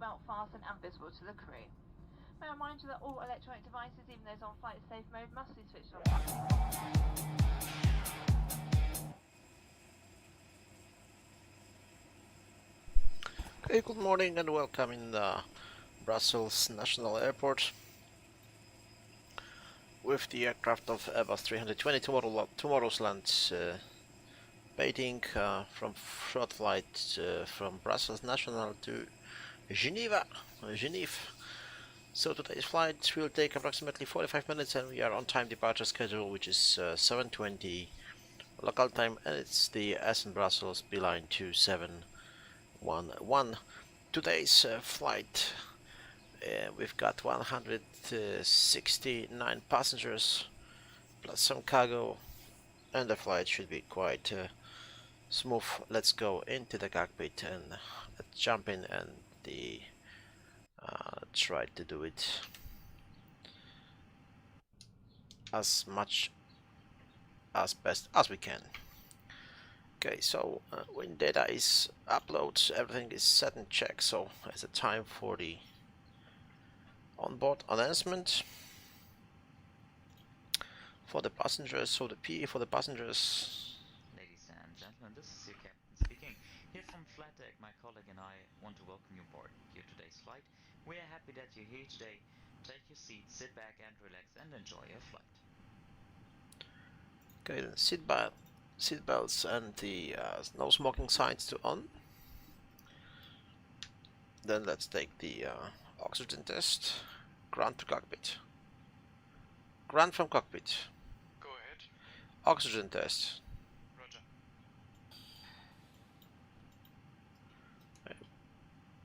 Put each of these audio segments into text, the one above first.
seatbelt fastened and visible to the crew. May I remind you that all electronic devices, even those on flight safe mode, must be switched off. Okay, good morning and welcome in Brussels National Airport with the aircraft of Airbus 320 tomorrow's land waiting from short flight from Brussels National to Geneva. So today's flight will take approximately 45 minutes and we are on time departure schedule, which is 7:20 local time, and it's the Essen Brussels beeline 2711. Today's flight, we've got 169 passengers plus some cargo, and the flight should be quite smooth. Let's go into the cockpit and let's jump in and try to do it as much as best as we can. Okay, so when data is uploaded, everything is set and checked. So it's a time for the onboard announcement for the passengers. So the PA for the passengers. Ladies and gentlemen, this is your captain speaking. Here from Flight Deck, my colleague and I want to welcome you aboard your today's flight. We are happy that you're here today. Take your seat, sit back and relax and enjoy your flight. Okay, then seat belts and the no smoking signs to on. Then let's take the oxygen test. Ground to cockpit. Ground from cockpit. Go ahead. Oxygen test. Roger.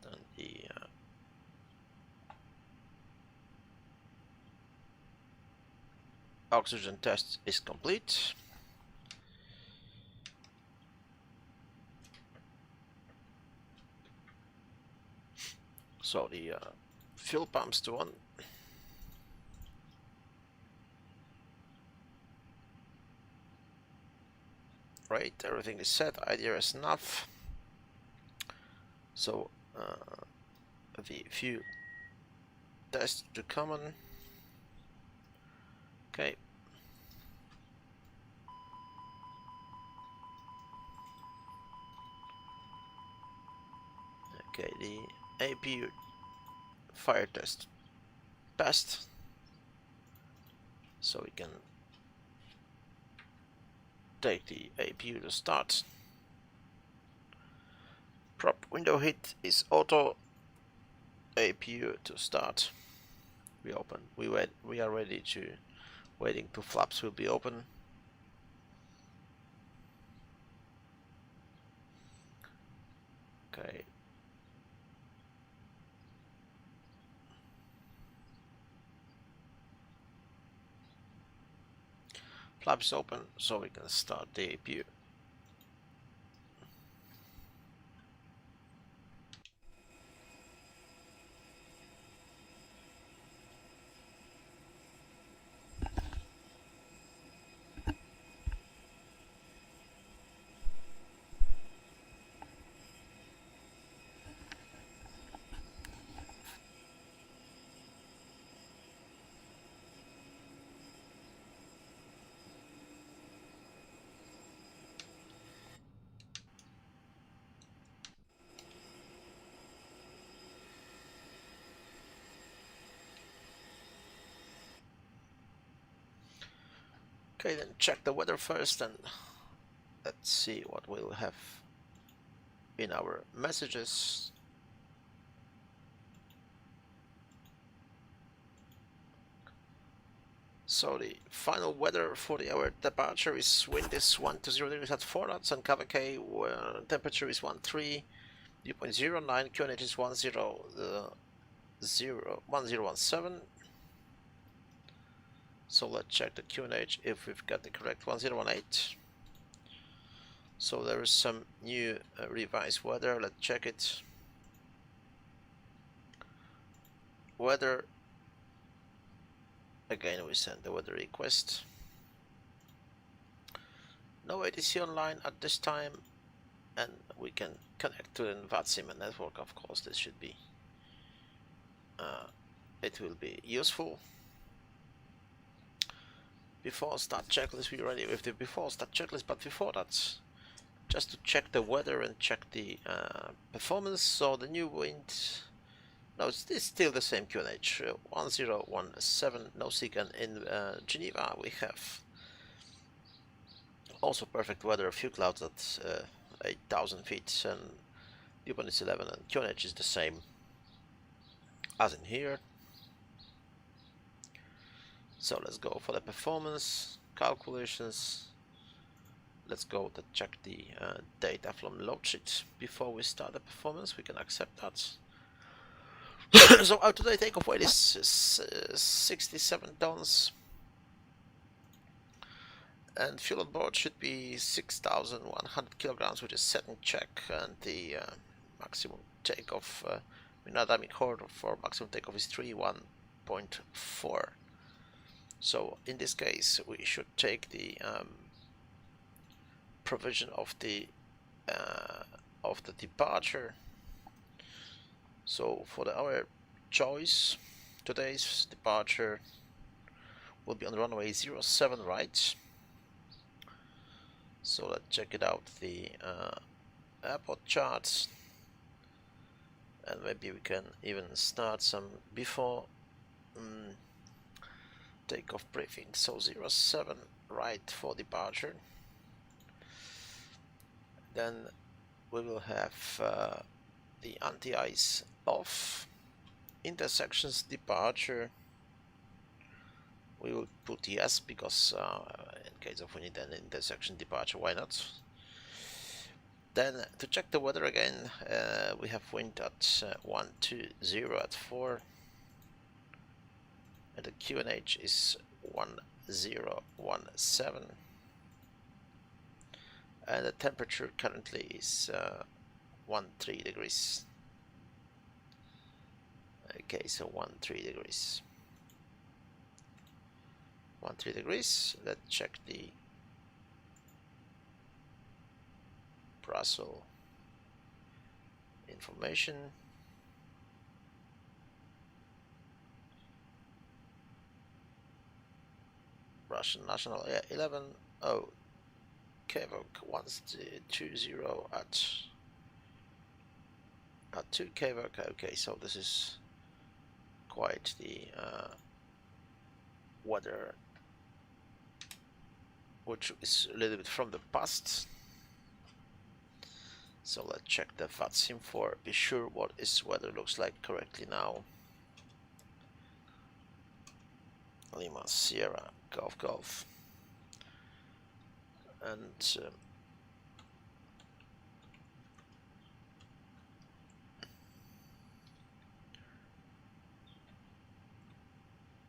Then the oxygen test is complete. So the fuel pumps to on. Right, everything is set. IDRS enough. So the fuel test to common. Okay. Okay, the APU fire test passed. So we can take the APU to start. Prop window hit is auto. APU to start. We open. We are ready to waiting to flaps will be open. Okay. Flaps open, so we can start the APU. Okay, then check the weather first and let's see what we'll have in our messages. So the final weather for the hour departure is wind is 1 to 0 degrees at 4 knots and cover K, temperature is 13, dew point 09, QNH is 1017. So let's check the QNH if we've got the correct 1018. So there is some new revised weather. Let's check it. Weather. Again, we send the weather request. No ATC online at this time, and we can connect to the VATSIM network. Of course, this should be it will be useful. Before start checklist, we're ready with the before start checklist, but before that, just to check the weather and check the performance. So the new wind, no, it's still the same QNH, 1017 nautical, and in Geneva we have also perfect weather, a few clouds at 8,000 feet, and Dubon is 11, and QNH is the same as in here. So let's go for the performance calculations. Let's go to check the data from load sheet before we start the performance. We can accept that. So our today takeoff weight is 67 tons, and fuel on board should be 6,100 kilograms, which is set in check, and the maximum takeoff, dynamic horse for maximum takeoff is 31.4. So in this case, we should take the provision of the departure. So for our choice, today's departure will be on runway 07 right. So let's check it out, the airport charts, and maybe we can even start some before takeoff briefing. So 07 right for departure. Then we will have the anti-ice off. Intersections departure, we will put yes, because in case of we need an intersection departure, why not? Then to check the weather again, we have wind at 120 at 4, and the QNH is 1017, and the temperature currently is 13 degrees. Okay, so 13 degrees. 13 degrees. Let's check the Brussels information. Russian national air 11. Oh, Kvok 120 at 2 Kvok. Okay, so this is quite the weather, which is a little bit from the past. So let's check the VATSIM for be sure what is weather looks like correctly now. Lima Sierra Golf, and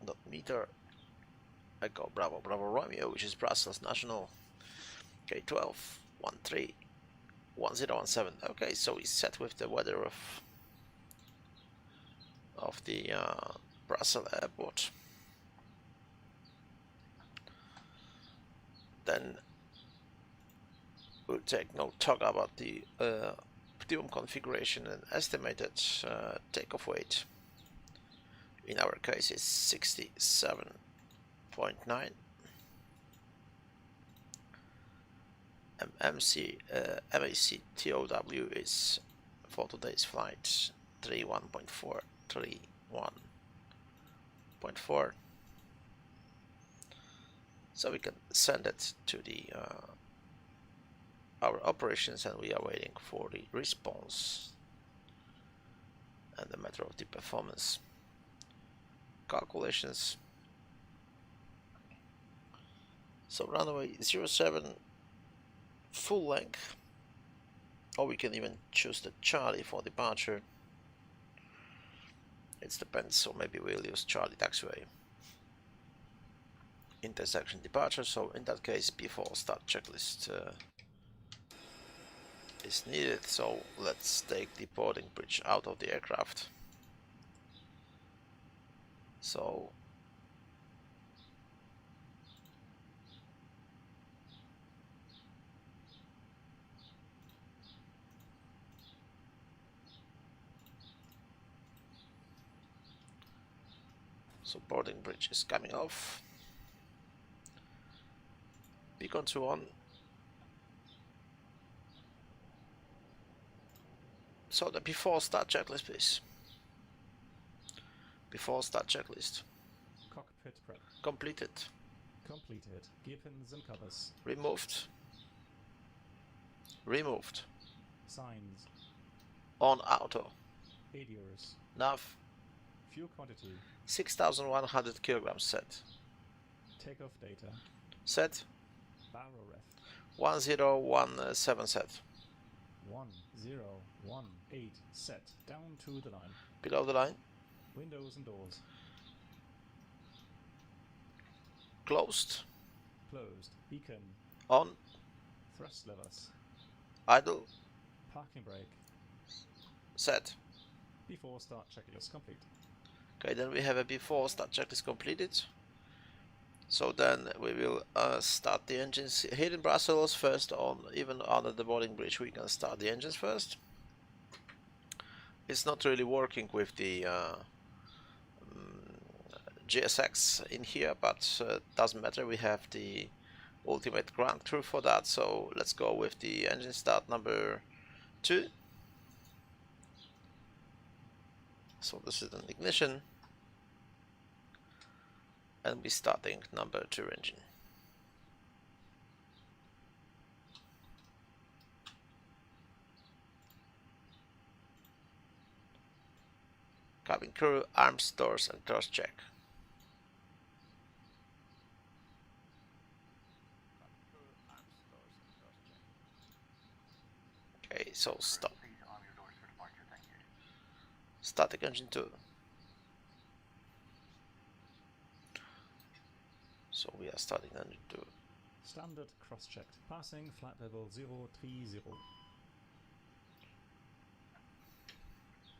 dot meter Echo Bravo Romeo, which is Brussels National, K12 131017. Okay, so we set with the weather of the Brussels airport. Then we'll take no talk about the optimum configuration and estimated takeoff weight. In our case, it's 67.9. MAC TOW is for today's flight 31.4, 31.4. So we can send it to the our operations, and we are waiting for the response and the matter of the performance calculations. So runway 07 full length, or we can even choose the Charlie for departure. It depends, so maybe we'll use Charlie taxiway. Intersection departure, so in that case before start checklist is needed. So let's take the boarding bridge out of the aircraft. So So boarding bridge is coming off. Beacon 2 on. So the before start checklist, please. Before start checklist. Cockpit prep. Completed. Completed. Gear pins and covers. Removed. Removed. Signs. On auto. 8 euros. Nav. Fuel quantity. 6,100 kilograms set. Takeoff data. Set. Barrel ref. 1017 set. 1018 set. Down to the line. Below the line. Windows and doors. Closed. Closed. Beacon. On. Thrust levers. Idle. Parking brake. Set. Before start checklist complete. Okay, then we have a before start checklist completed. So then we will start the engines here in Brussels first. On even under the boarding bridge, we can start the engines first. It's not really working with the GSX in here, but doesn't matter. We have the ultimate ground crew for that. So let's go with the engine start number 2. So this is an ignition. And we're starting number 2 engine. Cabin crew, arms, doors, and doors check. Okay, so stop. Static engine 2. So we are starting engine 2. Standard cross-checked. Passing flight level 030.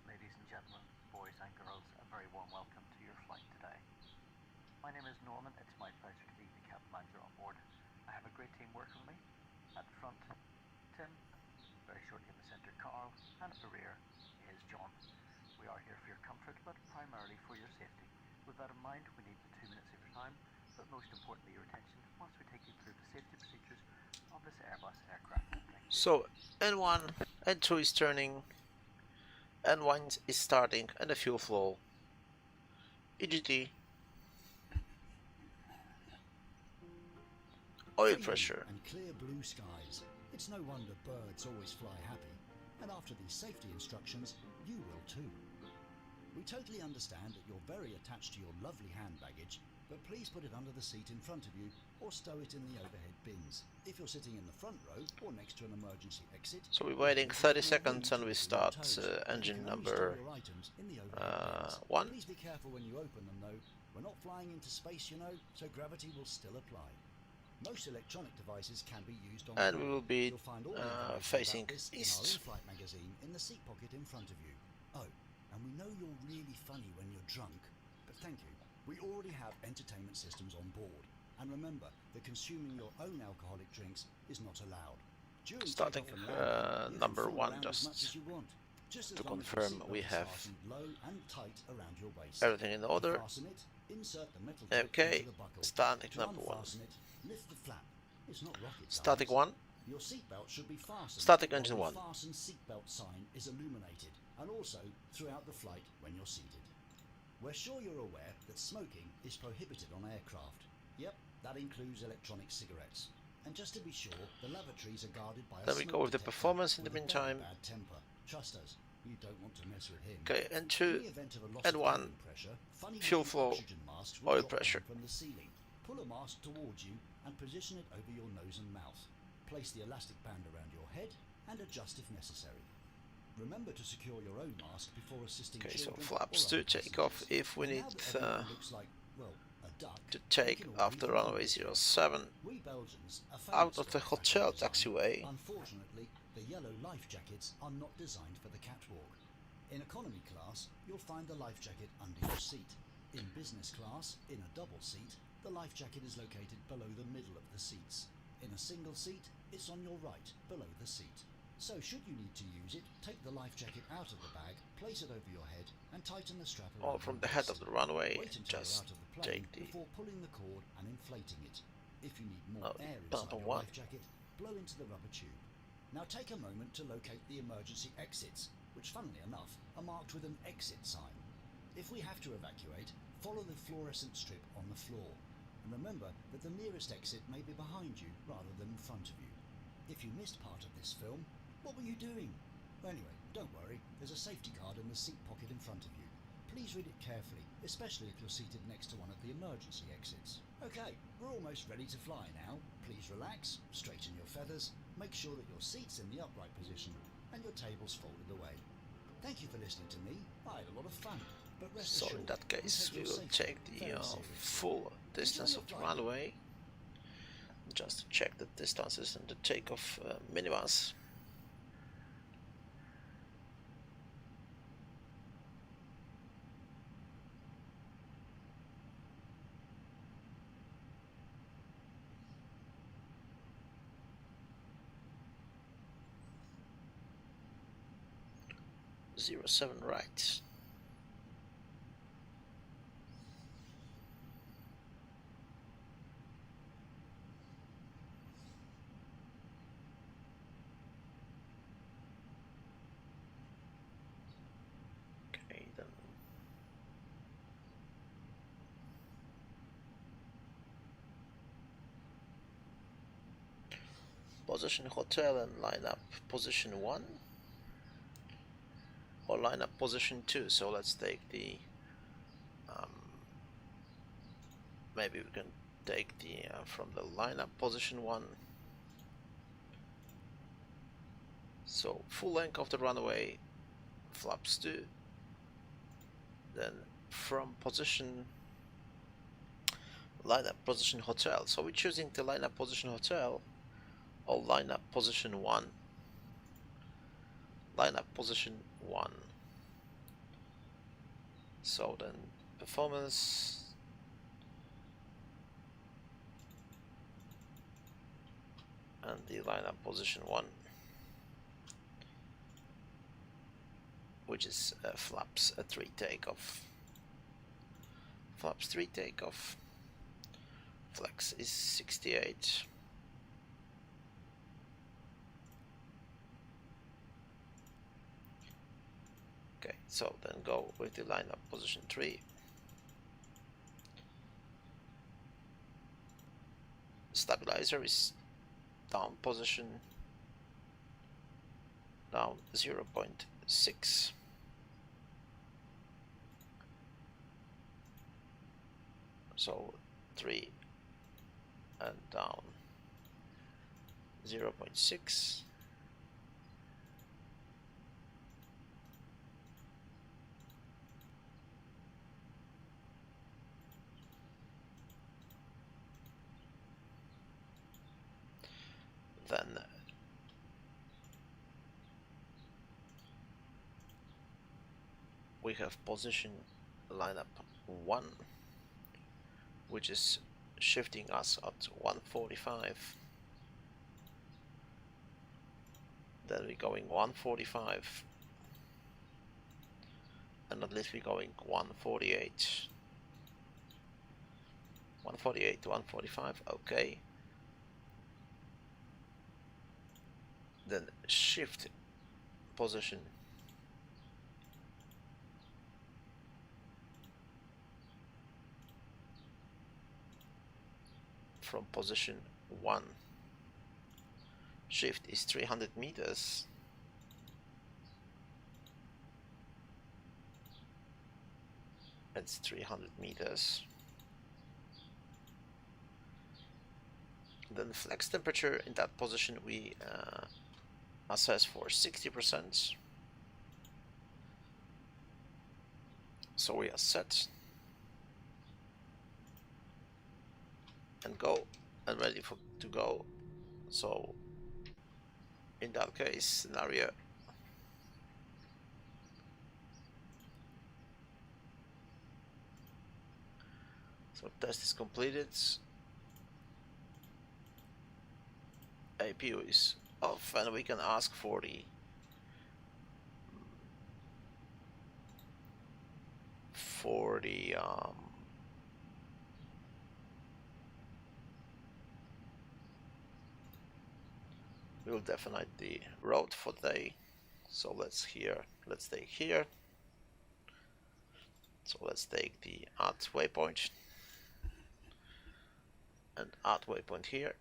Ladies and gentlemen, boys and girls, a very warm welcome to your flight today. My name is Norman. It's my pleasure to be the cabin manager on board. I have a great team working with me. At the front, Tim. Very shortly in the centre, Carl. And at the rear is John. We are here for your comfort, but primarily for your safety. With that in mind, we need 2 minutes of your time, but most importantly your attention once we take you through the safety procedures of this Airbus aircraft. So N1, N2 is turning, N1 is starting, and the fuel flow. EGT. Oil pressure. And clear blue skies. It's no wonder birds always fly happy. And after these safety instructions, you will too. We totally understand that you're very attached to your lovely hand baggage, but please put it under the seat in front of you or stow it in the overhead bins. If you're sitting in the front row or next to an emergency exit... So we're waiting 30 seconds and we start engine number 1. Please be careful when you open them though. We're not flying into space, you know, so gravity will still apply. Most electronic devices can be used on And board. we will be You'll find all the information facing about this east. in our in-flight magazine in the seat pocket in front of you. Oh, and we know you're really funny when you're drunk, but thank you. We already have entertainment systems on board. And remember that consuming your own alcoholic drinks is not allowed. During Starting takeoff and landing, you can number fool 1 around as much just as you want. Just to as long as your confirm seatbelt we is have fastened low and tight around your waist. everything in order. Fasten it, insert the metal clip Okay, into the buckle. starting To number 1. unfasten it, lift the flap. It's not rocket Static science. 1. Your seatbelt should be fastened. Static while engine the 1. Fasten seatbelt sign is illuminated, and also throughout the flight when you're seated. We're sure you're aware that smoking is prohibited on aircraft. Yep, that includes electronic cigarettes. And just to be sure, the lavatories are guarded by a Then we go smoke with the detector performance in the with a very meantime. bad temper. Trust us, you don't want to mess with him. Okay, In N2, the event of a loss N1, of cabin pressure, funny fuel looking flow, oxygen masks will oil drop pressure. down from the ceiling. Pull a mask towards you and position it over your nose and mouth. Place the elastic band around your head and adjust if necessary. Remember to secure your own mask before assisting Okay, so children flaps or to other take off passengers. if we And need now that everyone looks like, well, a duck, to we take can all after leave runway the 07 We Belgians are out famous of the for hotel fashion design. taxiway. Unfortunately, the yellow life jackets are not designed for the catwalk. In economy class, you'll find the life jacket under your seat. In business class, in a double seat, the life jacket is located below the middle of the seats. In a single seat, it's on your right, below the seat. So should you need to use it, take the life jacket out of the bag, place it over your head and tighten the strap around Or from your the head waist. of the runway, Wait until you're just out of the plane take the before pulling the cord and inflating it. If you need more Oh, air bumper inside your one. life jacket, blow into the rubber tube. Now take a moment to locate the emergency exits, which funnily enough are marked with an exit sign. If we have to evacuate, follow the fluorescent strip on the floor. And remember that the nearest exit may be behind you rather than in front of you. If you missed part of this film, what were you doing? Anyway, don't worry, there's a safety card in the seat pocket in front of you. Please read it carefully, especially if you're seated next to one of the emergency exits. Okay, we're almost ready to fly now. Please relax, straighten your feathers, make sure that your seat's in the upright position and your table's folded away. Thank you for listening to me. I had a lot of fun, but rest So assured, in that case, we your will safety take the very seriously. full distance your of the flight. runway, just to check the distances and the takeoff minimums. Zero 07 right. Okay, then. Position hotel and line up position 1. Or line up position 2. So let's take the maybe we can take the from the line up position 1. So full length of the runway, flaps 2. Then from position line up position hotel. So we're choosing the line up position hotel or line up position 1. Line up position 1. So then performance, and the line up position 1, which is flaps 3 takeoff. Flaps 3 takeoff. Flex is 68. Okay, so then go with the line up position 3. Stabilizer is down position, down 0.6. So 3 and down 0.6. Then we have position lineup 1, which is shifting us up to 145. Then we're going 145, and at least we're going 148. 148 to 145, okay. Then shift position from position 1. Shift is 300 meters. It's 300 meters. Then flex temperature in that position we assess for 60%. So we are set and go and ready to go. So in that case scenario, so test is completed. APU is off, and we can ask for the we'll define the route for today. So let's take here. So let's take the add waypoint and add waypoint here.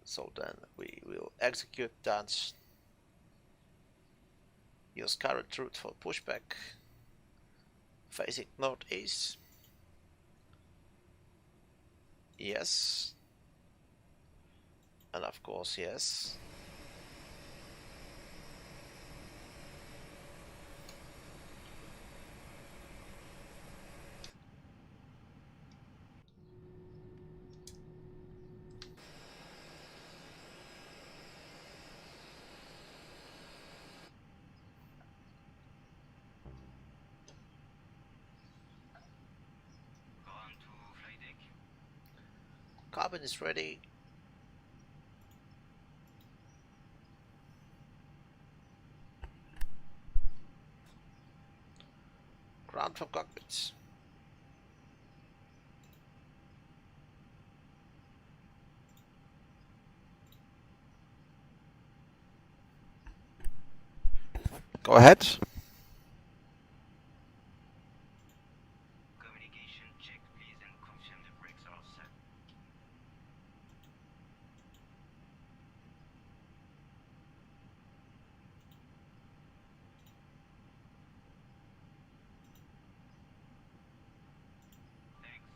So then we will execute that. Use current route for pushback. Facing northeast. Yes. And of course, yes. Cabin is ready. Ground from cockpits. Go ahead. Communication check, please, and confirm the brakes are set. Thanks.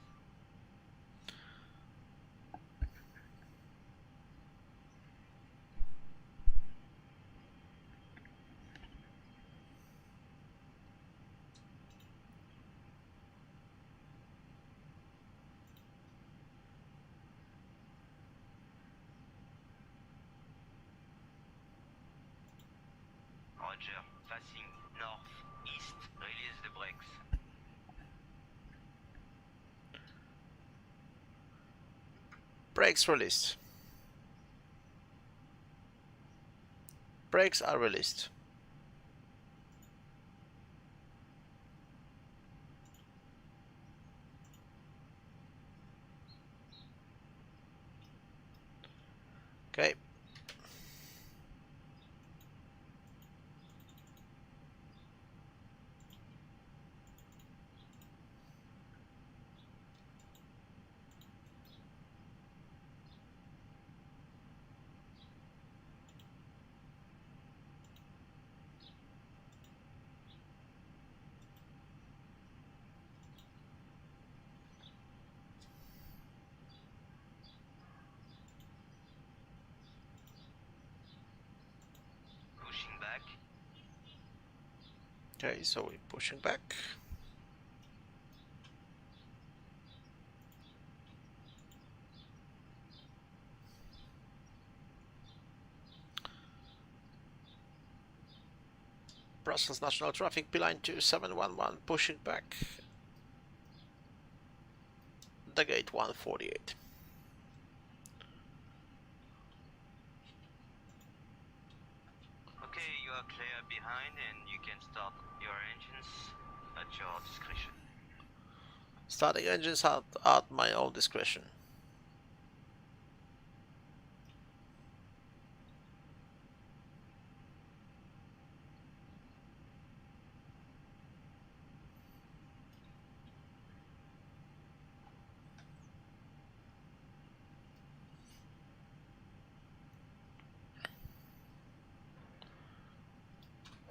Roger. Facing northeast. Release the brakes. Brakes released. Brakes are released. Okay. Pushing back. Okay, so we're pushing back. Brussels National Traffic, Beeline 2711, pushing back. The gate 148. Okay, you are clear behind and you can start your engines at your discretion. Starting engines at my own discretion.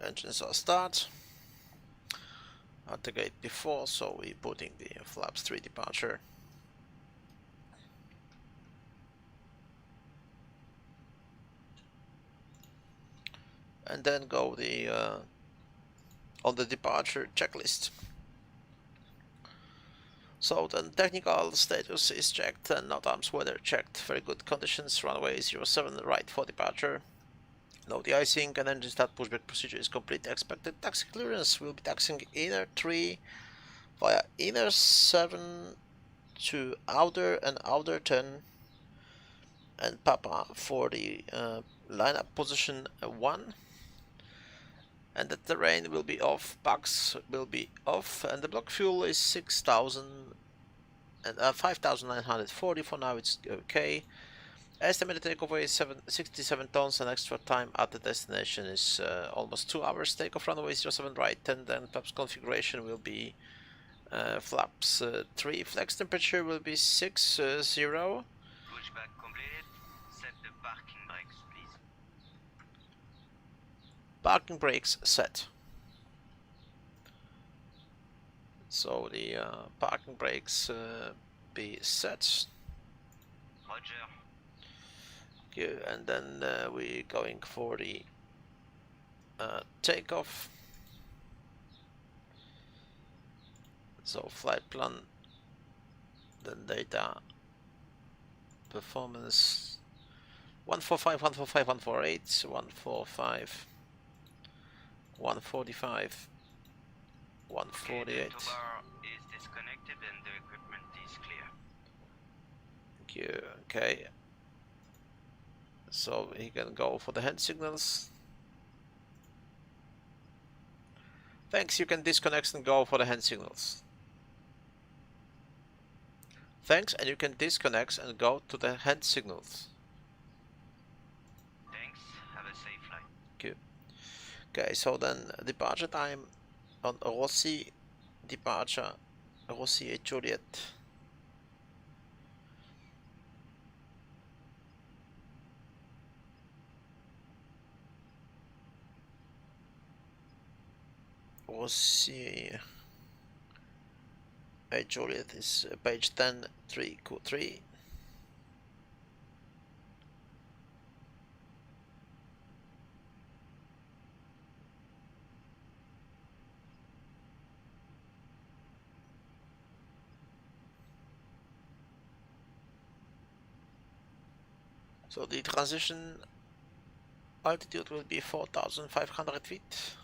Engines are start at the gate before, so we're putting the flaps 3 departure. And then go the on the departure checklist. So then technical status is checked and NOTAMs weather checked. Very good conditions. Runway 07 right for departure. No de-icing and engine start pushback procedure is complete. Expected taxi clearance will be taxiing inner 3 via inner 7 to outer and outer 10 and Papa for the lineup position 1, and the terrain will be off, bugs will be off, and the block fuel is 6,000 and 5,940 for now. It's okay. Estimated takeoff is 67 tons, and extra time at the destination is almost 2 hours. Takeoff runway 07 right, and then flaps configuration will be flaps 3. Flex temperature will be 60. Pushback completed. Set the parking brakes, please. Parking brakes set. So the parking brakes be set. Roger. Okay, and then we're going for the takeoff. So flight plan, then data, performance, 145, 145, 148, 145, 145, 148. Okay, the tow bar is disconnected and the equipment is clear. Thank you. Okay. So he can go for the hand signals. Thanks, you can disconnect and go for the hand signals. Thanks, and you can disconnect and go to the hand signals. Thanks. Have a safe flight. Good. Okay, so then departure time on Rossi, departure Rossi et Juliet. Rossi et Juliet is page 10, 3Q3. So the transition altitude will be 4,500 feet.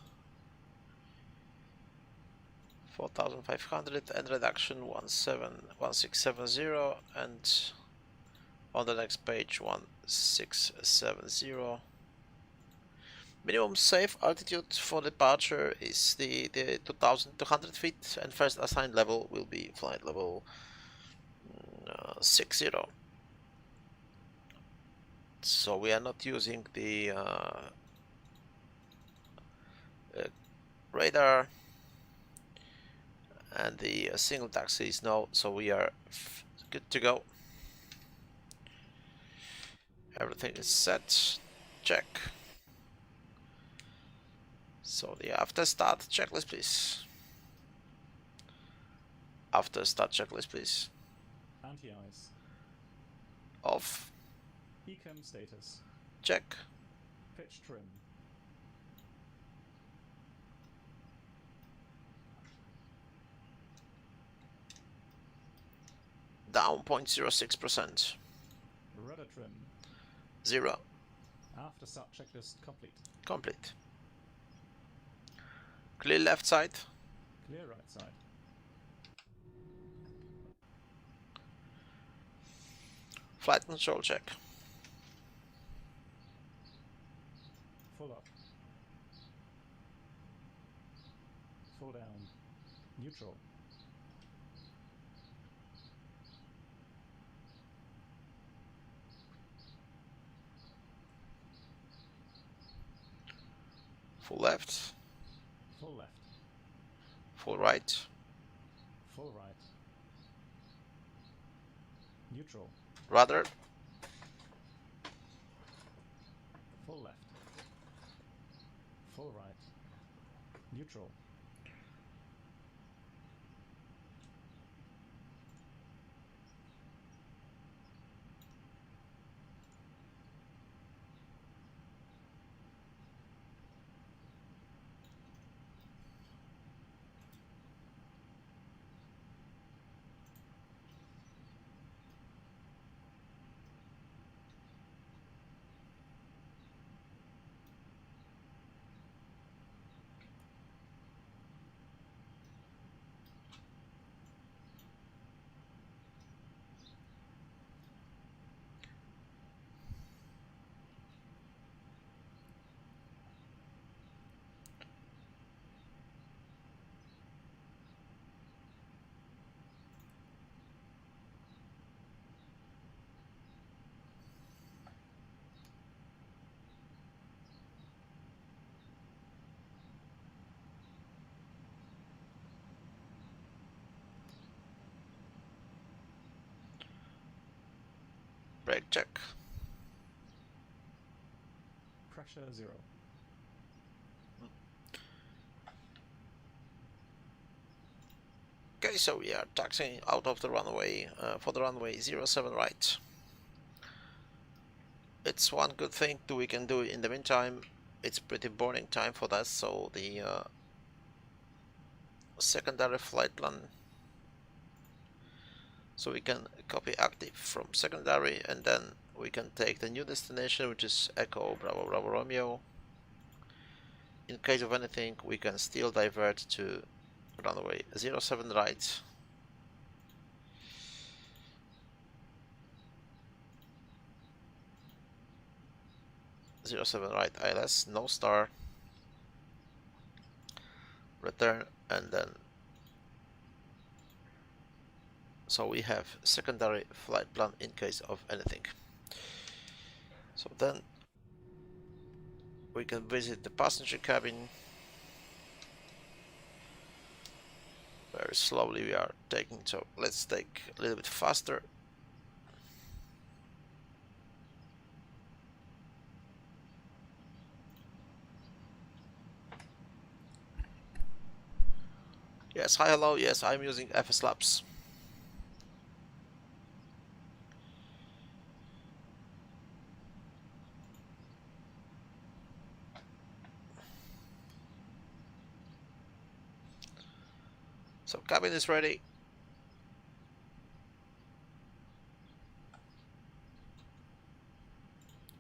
4,500 and reduction 1670, and on the next page 1670. Minimum safe altitude for departure is the 2,200 feet, and first assigned level will be flight level 60. So we are not using the radar, and the single taxi is no, so we are good to go. Everything is set. Check. So the after start checklist, please. After start checklist, please. Anti-ice. Off. Ecam status. Check. Pitch trim. Down 0.06%. Rudder trim. 0. After start checklist complete. Complete. Clear left side. Clear right side. Flight control check. Full up. Full down. Neutral. Full left. Full left. Full right. Full right. Neutral. Rudder. Full left. Full right. Neutral. Brake check. Pressure 0. Okay, so we are taxiing out of the runway for the runway 07 right. It's one good thing that we can do in the meantime. It's pretty boring time for that, so the secondary flight plan. So we can copy active from secondary, and then we can take the new destination, which is Echo Bravo Bravo Romeo. In case of anything, we can still divert to runway 07 right. (07 right) ILS, no star, return, and then so we have secondary flight plan in case of anything. So then we can visit the passenger cabin. Very slowly we are taking, so let's take a little bit faster. Yes, hi, hello, yes, I'm using FS Labs. So cabin is ready.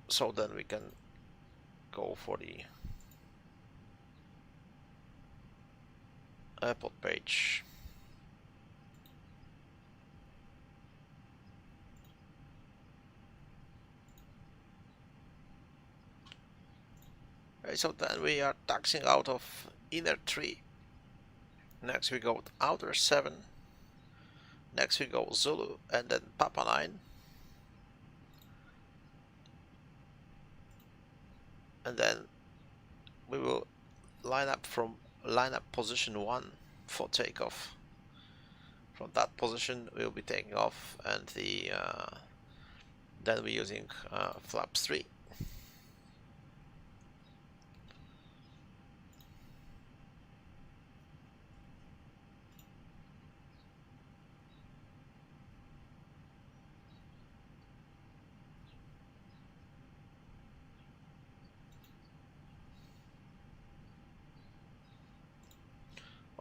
So then we can go for the airport page. Okay, so then we are taxiing out of inner 3. Next we go to outer 7. Next we go Zulu and then Papa 9. And then we will line up position 1 for takeoff. From that position we will be taking off, and then we're using flaps 3.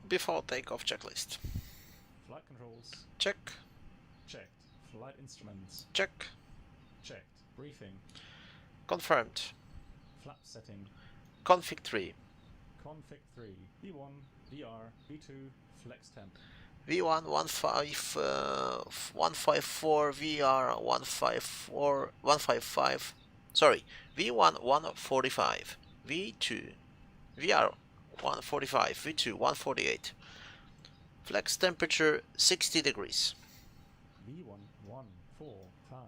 Before takeoff checklist. Flight controls. Check. Checked. Flight instruments. Check. Checked. Briefing. Confirmed. Flap setting. Config 3. Config 3. V1, VR, V2, flex temp. V1 154, VR 155. Sorry, V1 145, V2 VR 145, V2 148. Flex temperature 60 degrees. V1 145,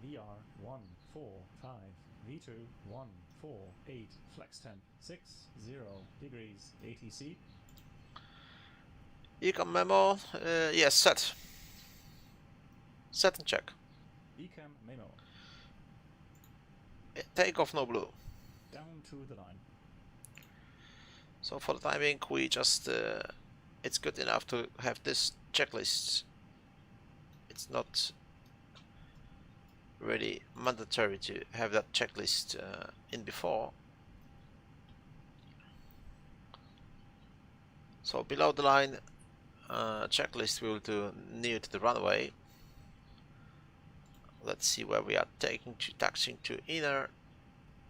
VR 145, V2 148, flex temp 60 degrees ATC. Econ memo, yes, set. Set and check. Ecam memo. Takeoff no blue. Down to the line. So for the time being, we just it's good enough to have this checklist. It's not really mandatory to have that checklist in before. So below the line checklist we will do near to the runway. Let's see where we are taxiing to inner,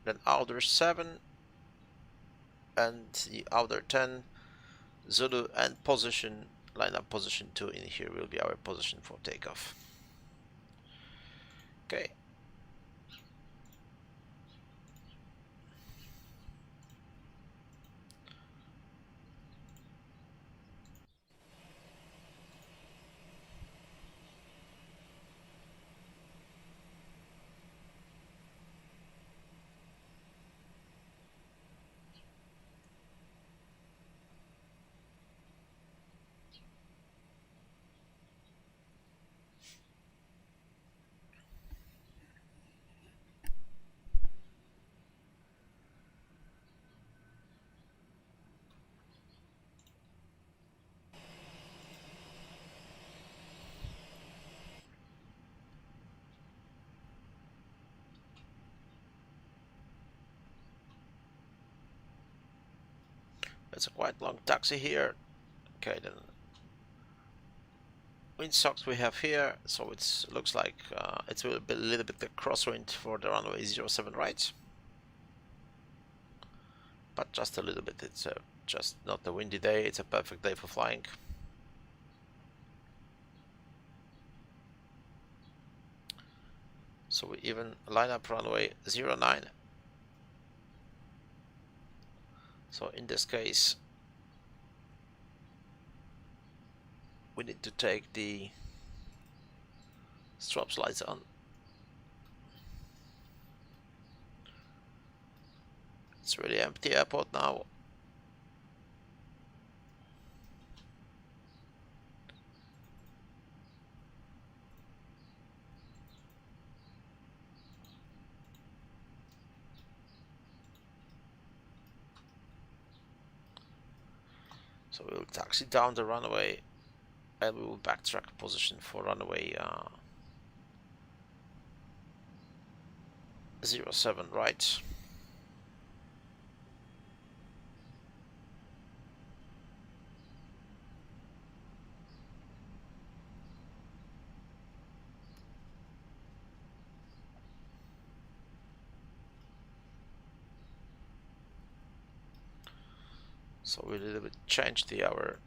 then outer 7 and the outer 10, Zulu, and position, line up position 2 in here will be our position for takeoff. Okay. It's a quite long taxi here. Okay, then windsocks we have here, so it looks like it will be a little bit the crosswind for the runway 07 right, but just a little bit. It's just not a windy day, it's a perfect day for flying. So we even line up runway 09. So in this case we need to take the strobe lights on. It's really empty airport now. So we will taxi down the runway and we will backtrack position for runway 07 right. So we a little bit change our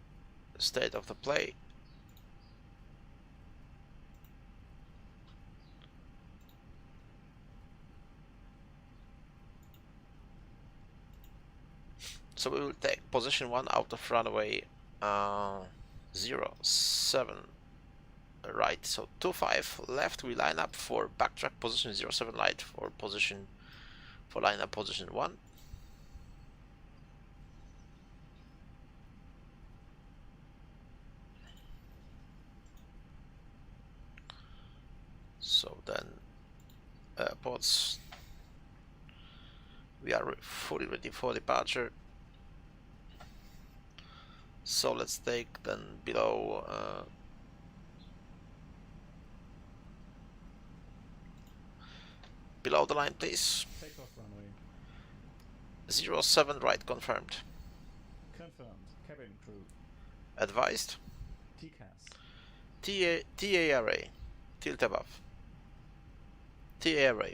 state of the play. So we will take position 1 out of runway 07 right. So 25 left, we line up for backtrack position 07 right for line up position 1. So then airports, we are fully ready for departure. So let's take then below the line, please. Takeoff runway. 07 right confirmed. Confirmed. Cabin crew. Advised. TCAS. TARA. Tilt above. TARA.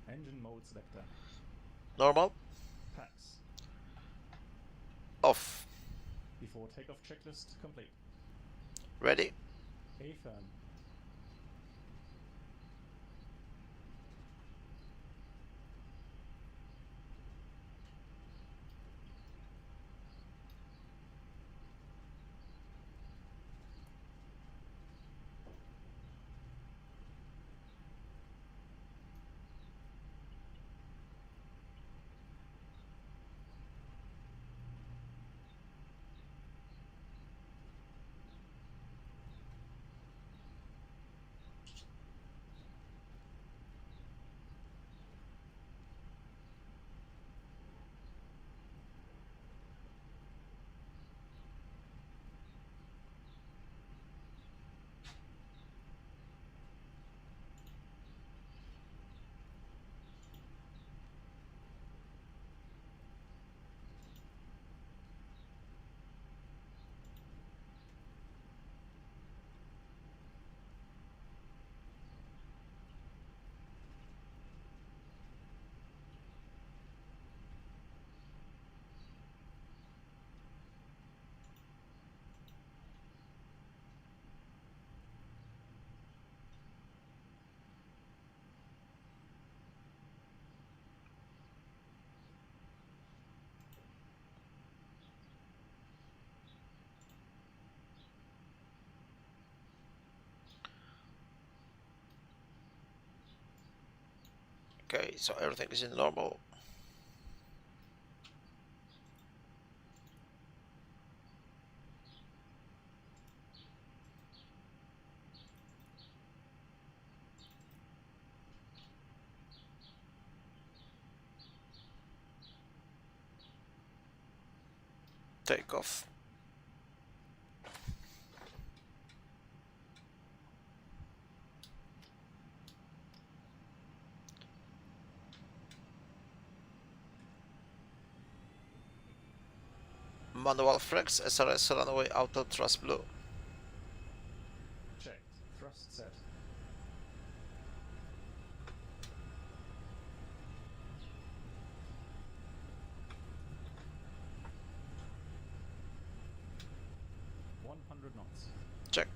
Engine mode selector. Normal. Pax. Off. Before takeoff checklist complete. Ready. A-firm. Okay, so everything is in normal. Takeoff. Manual flex, SRS runway auto thrust blue. Checked. Thrust set. knots. Check.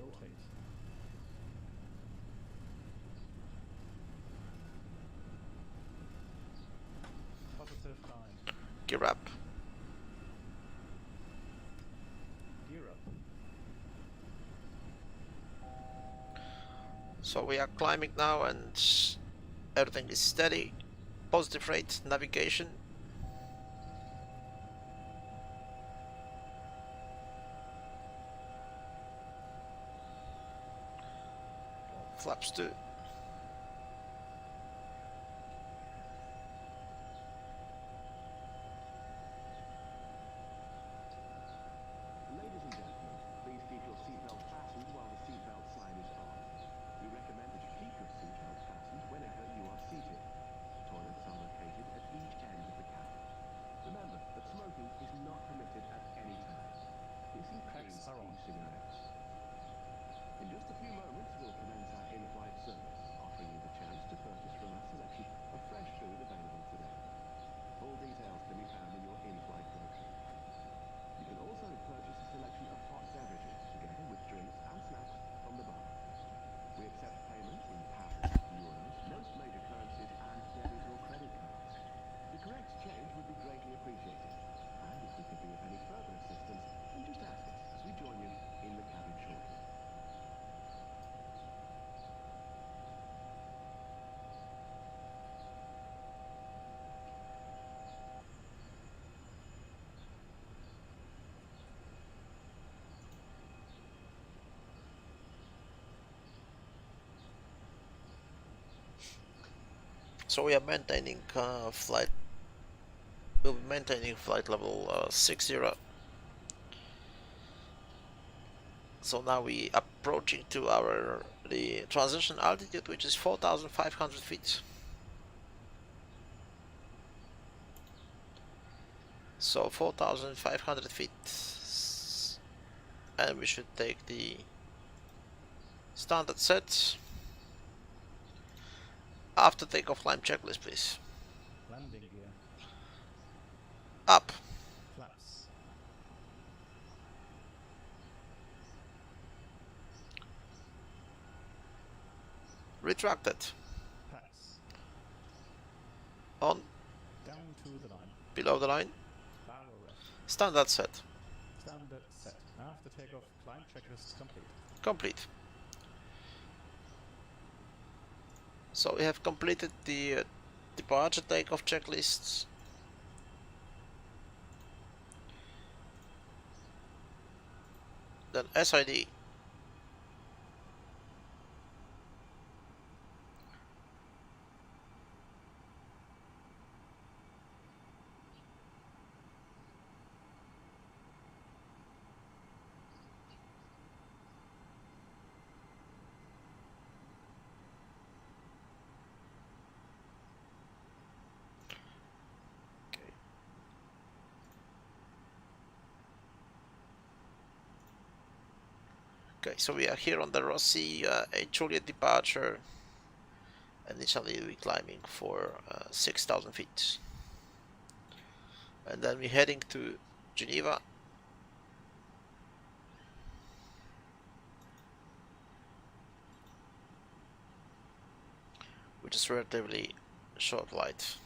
Rotate. Positive 9. Gear up. Gear up. So we are climbing now and everything is steady. Positive rate, navigation. Flaps 2. Ladies and gentlemen, please keep your seatbelt fastened while the seatbelt sign is on. We recommend that you keep your seatbelt fastened whenever you are seated. Toilets are located at each end of the cabin. Remember that smoking is not permitted at any time. This includes Packs are on. e-cigarettes. In just a few moments, we'll commence our in-flight service, offering you the chance to purchase from our selection of fresh food available today. Full details can be found in your in-flight brochure. You can also purchase a selection of hot beverages, together with drinks and snacks from the bar. We accept payment in pounds, euros, most major currencies, and debit or credit cards. The correct change would be greatly appreciated. And if we could be of any further assistance, then just ask us as we join you in the cabin shortly. So we are maintaining flight. We'll be maintaining flight level 60. So now we approaching to the transition altitude, which is 4,500 feet. So 4,500 feet, and we should take the standard set. After takeoff, climb checklist, please. Landing gear. Up. Flaps. Retracted. Packs. On. Down to the line. Below the line. Barrel rest. Standard set. Standard set. After takeoff, climb checklist complete. Complete. So we have completed the departure takeoff checklists. Then SID. Okay, so we are here on the Rossi a Juliet departure. Initially we're climbing for 6,000 feet. And then we're heading to Geneva. Which is relatively short flight.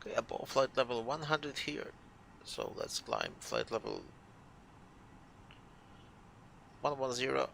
Okay, above flight level 100 here. So let's climb flight level 110.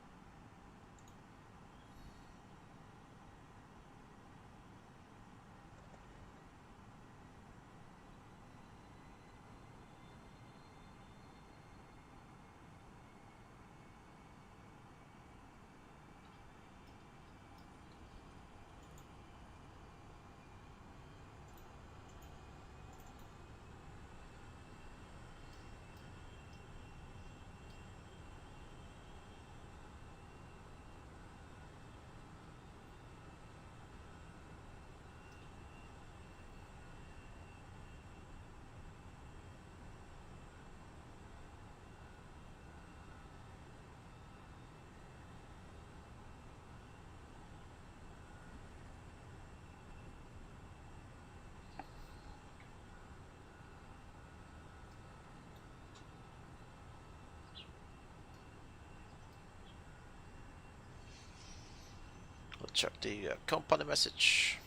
We'll check the company message.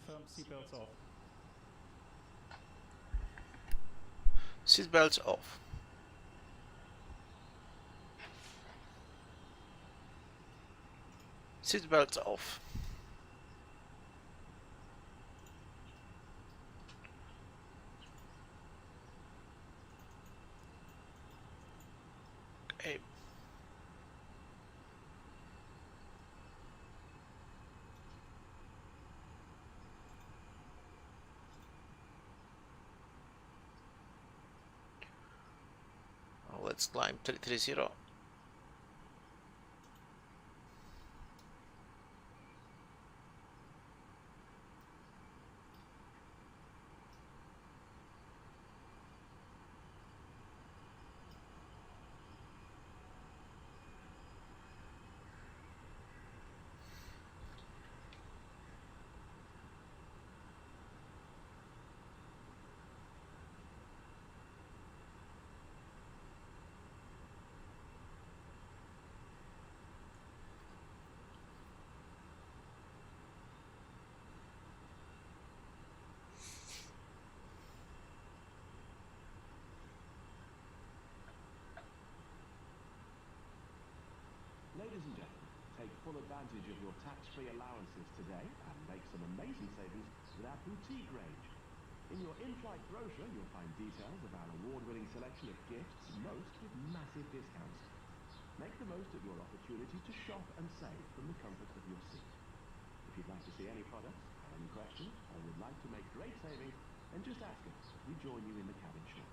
Confirmed seatbelts off. Seatbelts off. Seatbelts off. Okay. Now let's climb 330. Ladies and gentlemen, take full advantage of your tax-free allowances today and make some amazing savings with our boutique range. In your in-flight brochure, you'll find details of our award-winning selection of gifts, most with massive discounts. Make the most of your opportunity to shop and save from the comfort of your seat. If you'd like to see any products, have any questions, or would like to make great savings, then just ask us as we join you in the cabin shortly.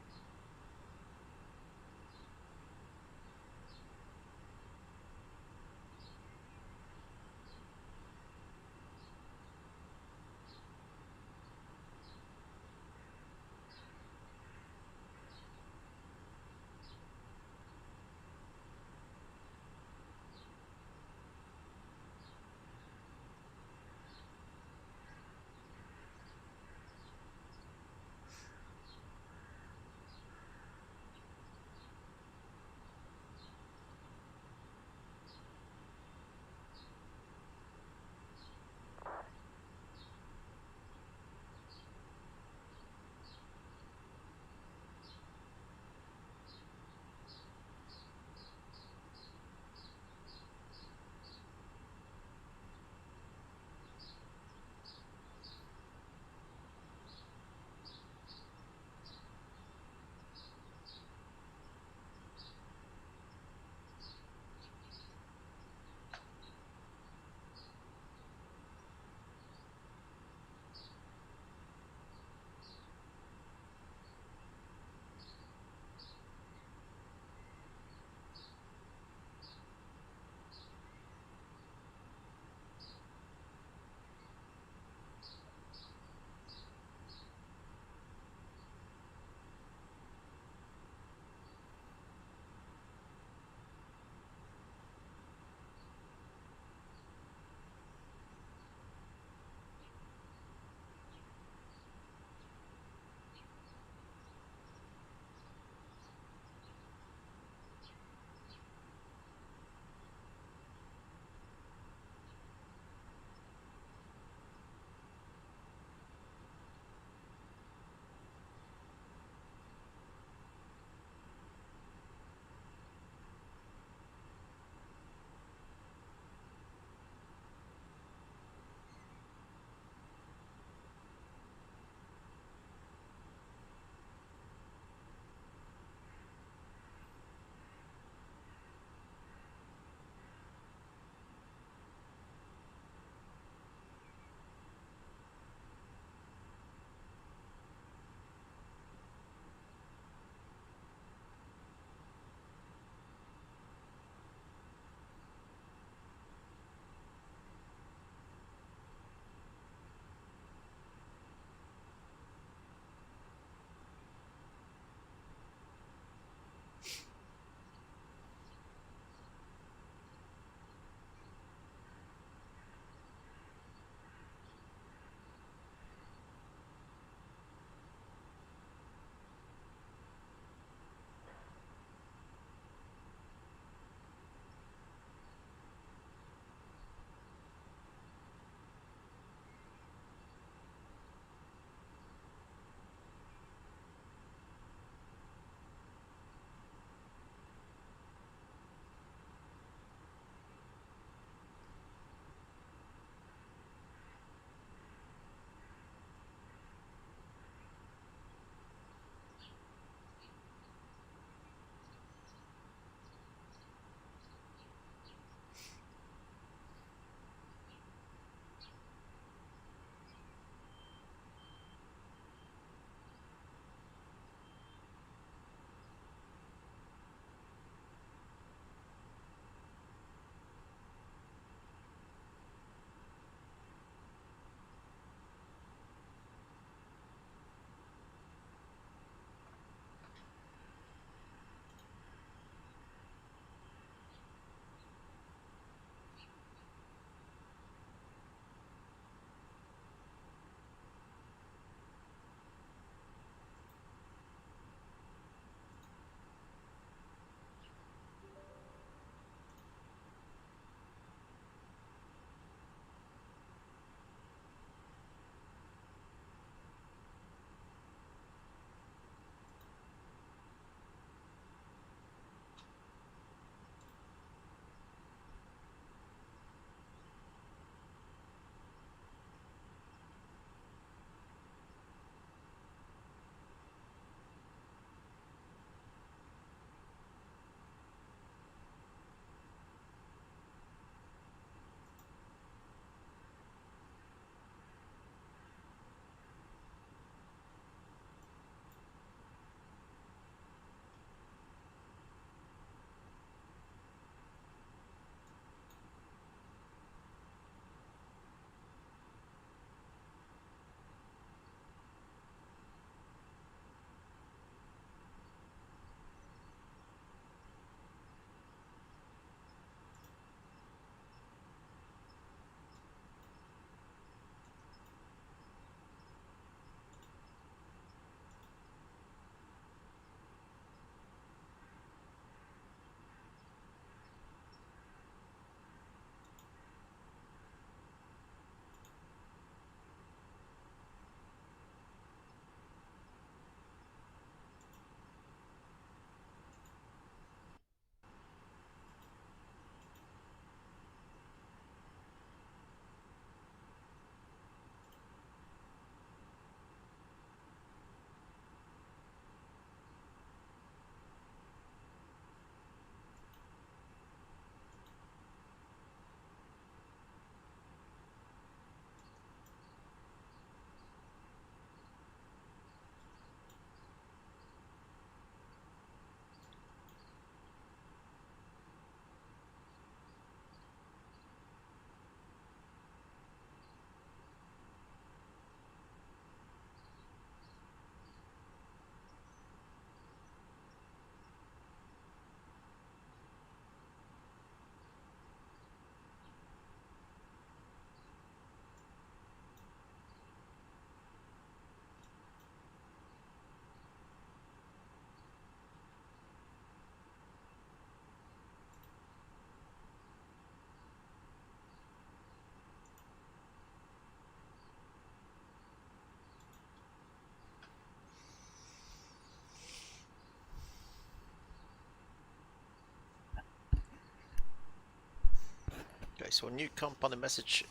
so new company message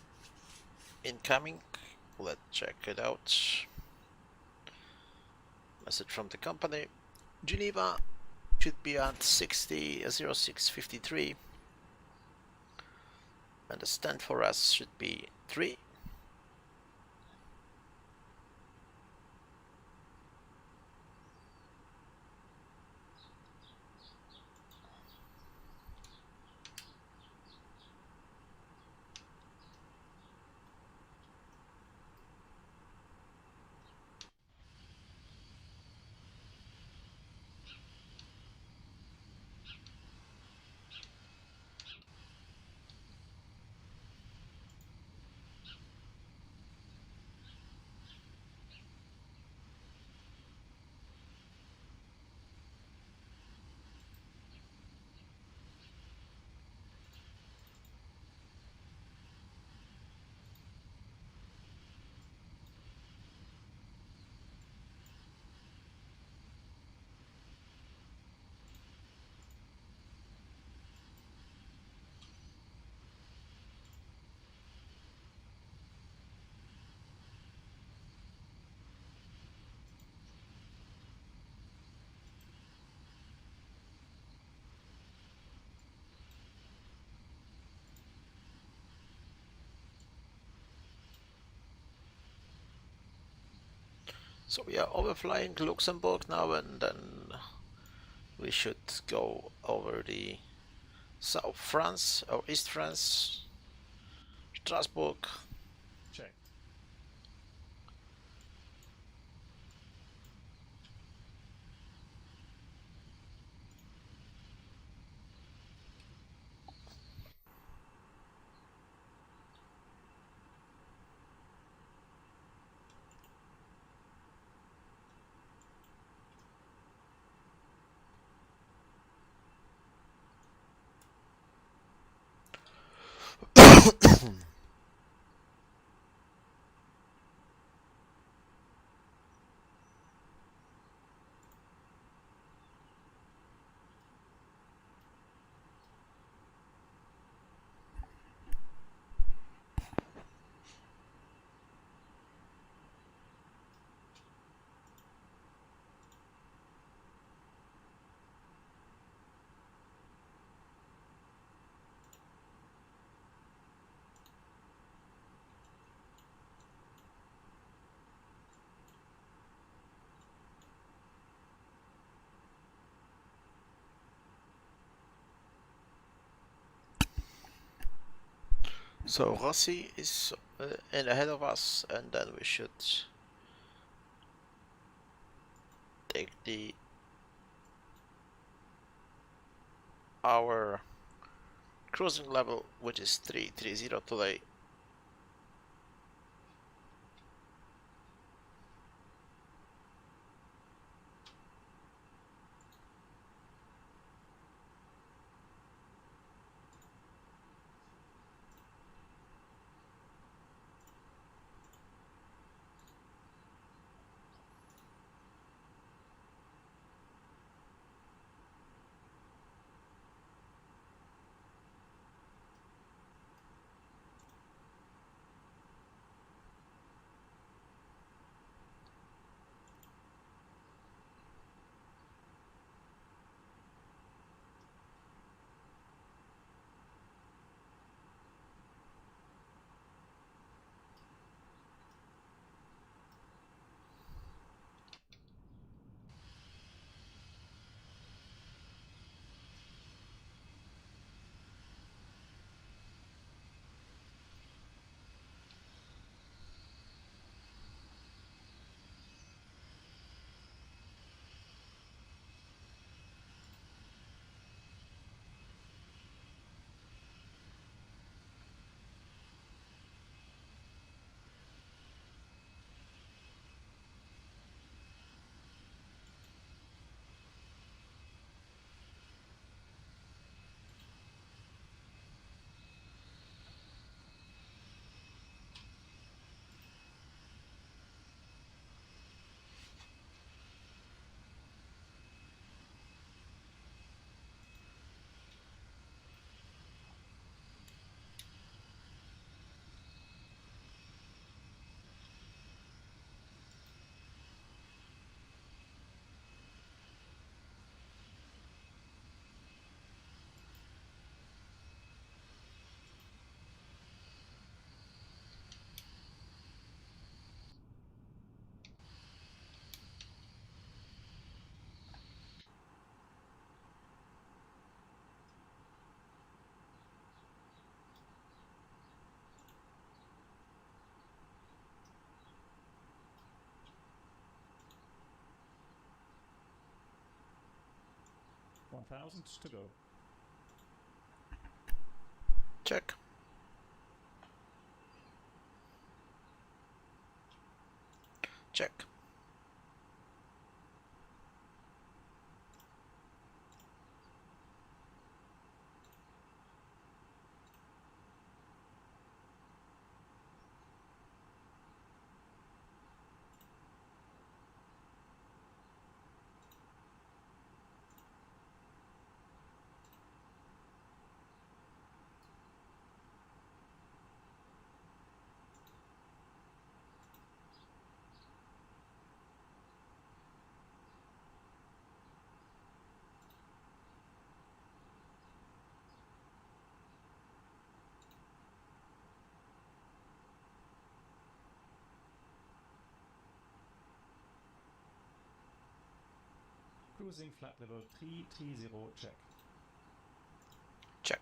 incoming. Let's check it out. Message from the company. Geneva should be at 60:06:53, and the stand for us should be 3. So we are overflying Luxembourg now, and then we should go over the South France or East France, Strasbourg. Checked. So Rossi is in ahead of us, and then we should take our cruising level, which is 330 today. KLM1000 to go. Check. Check. Cruising flight level 330 check. Check.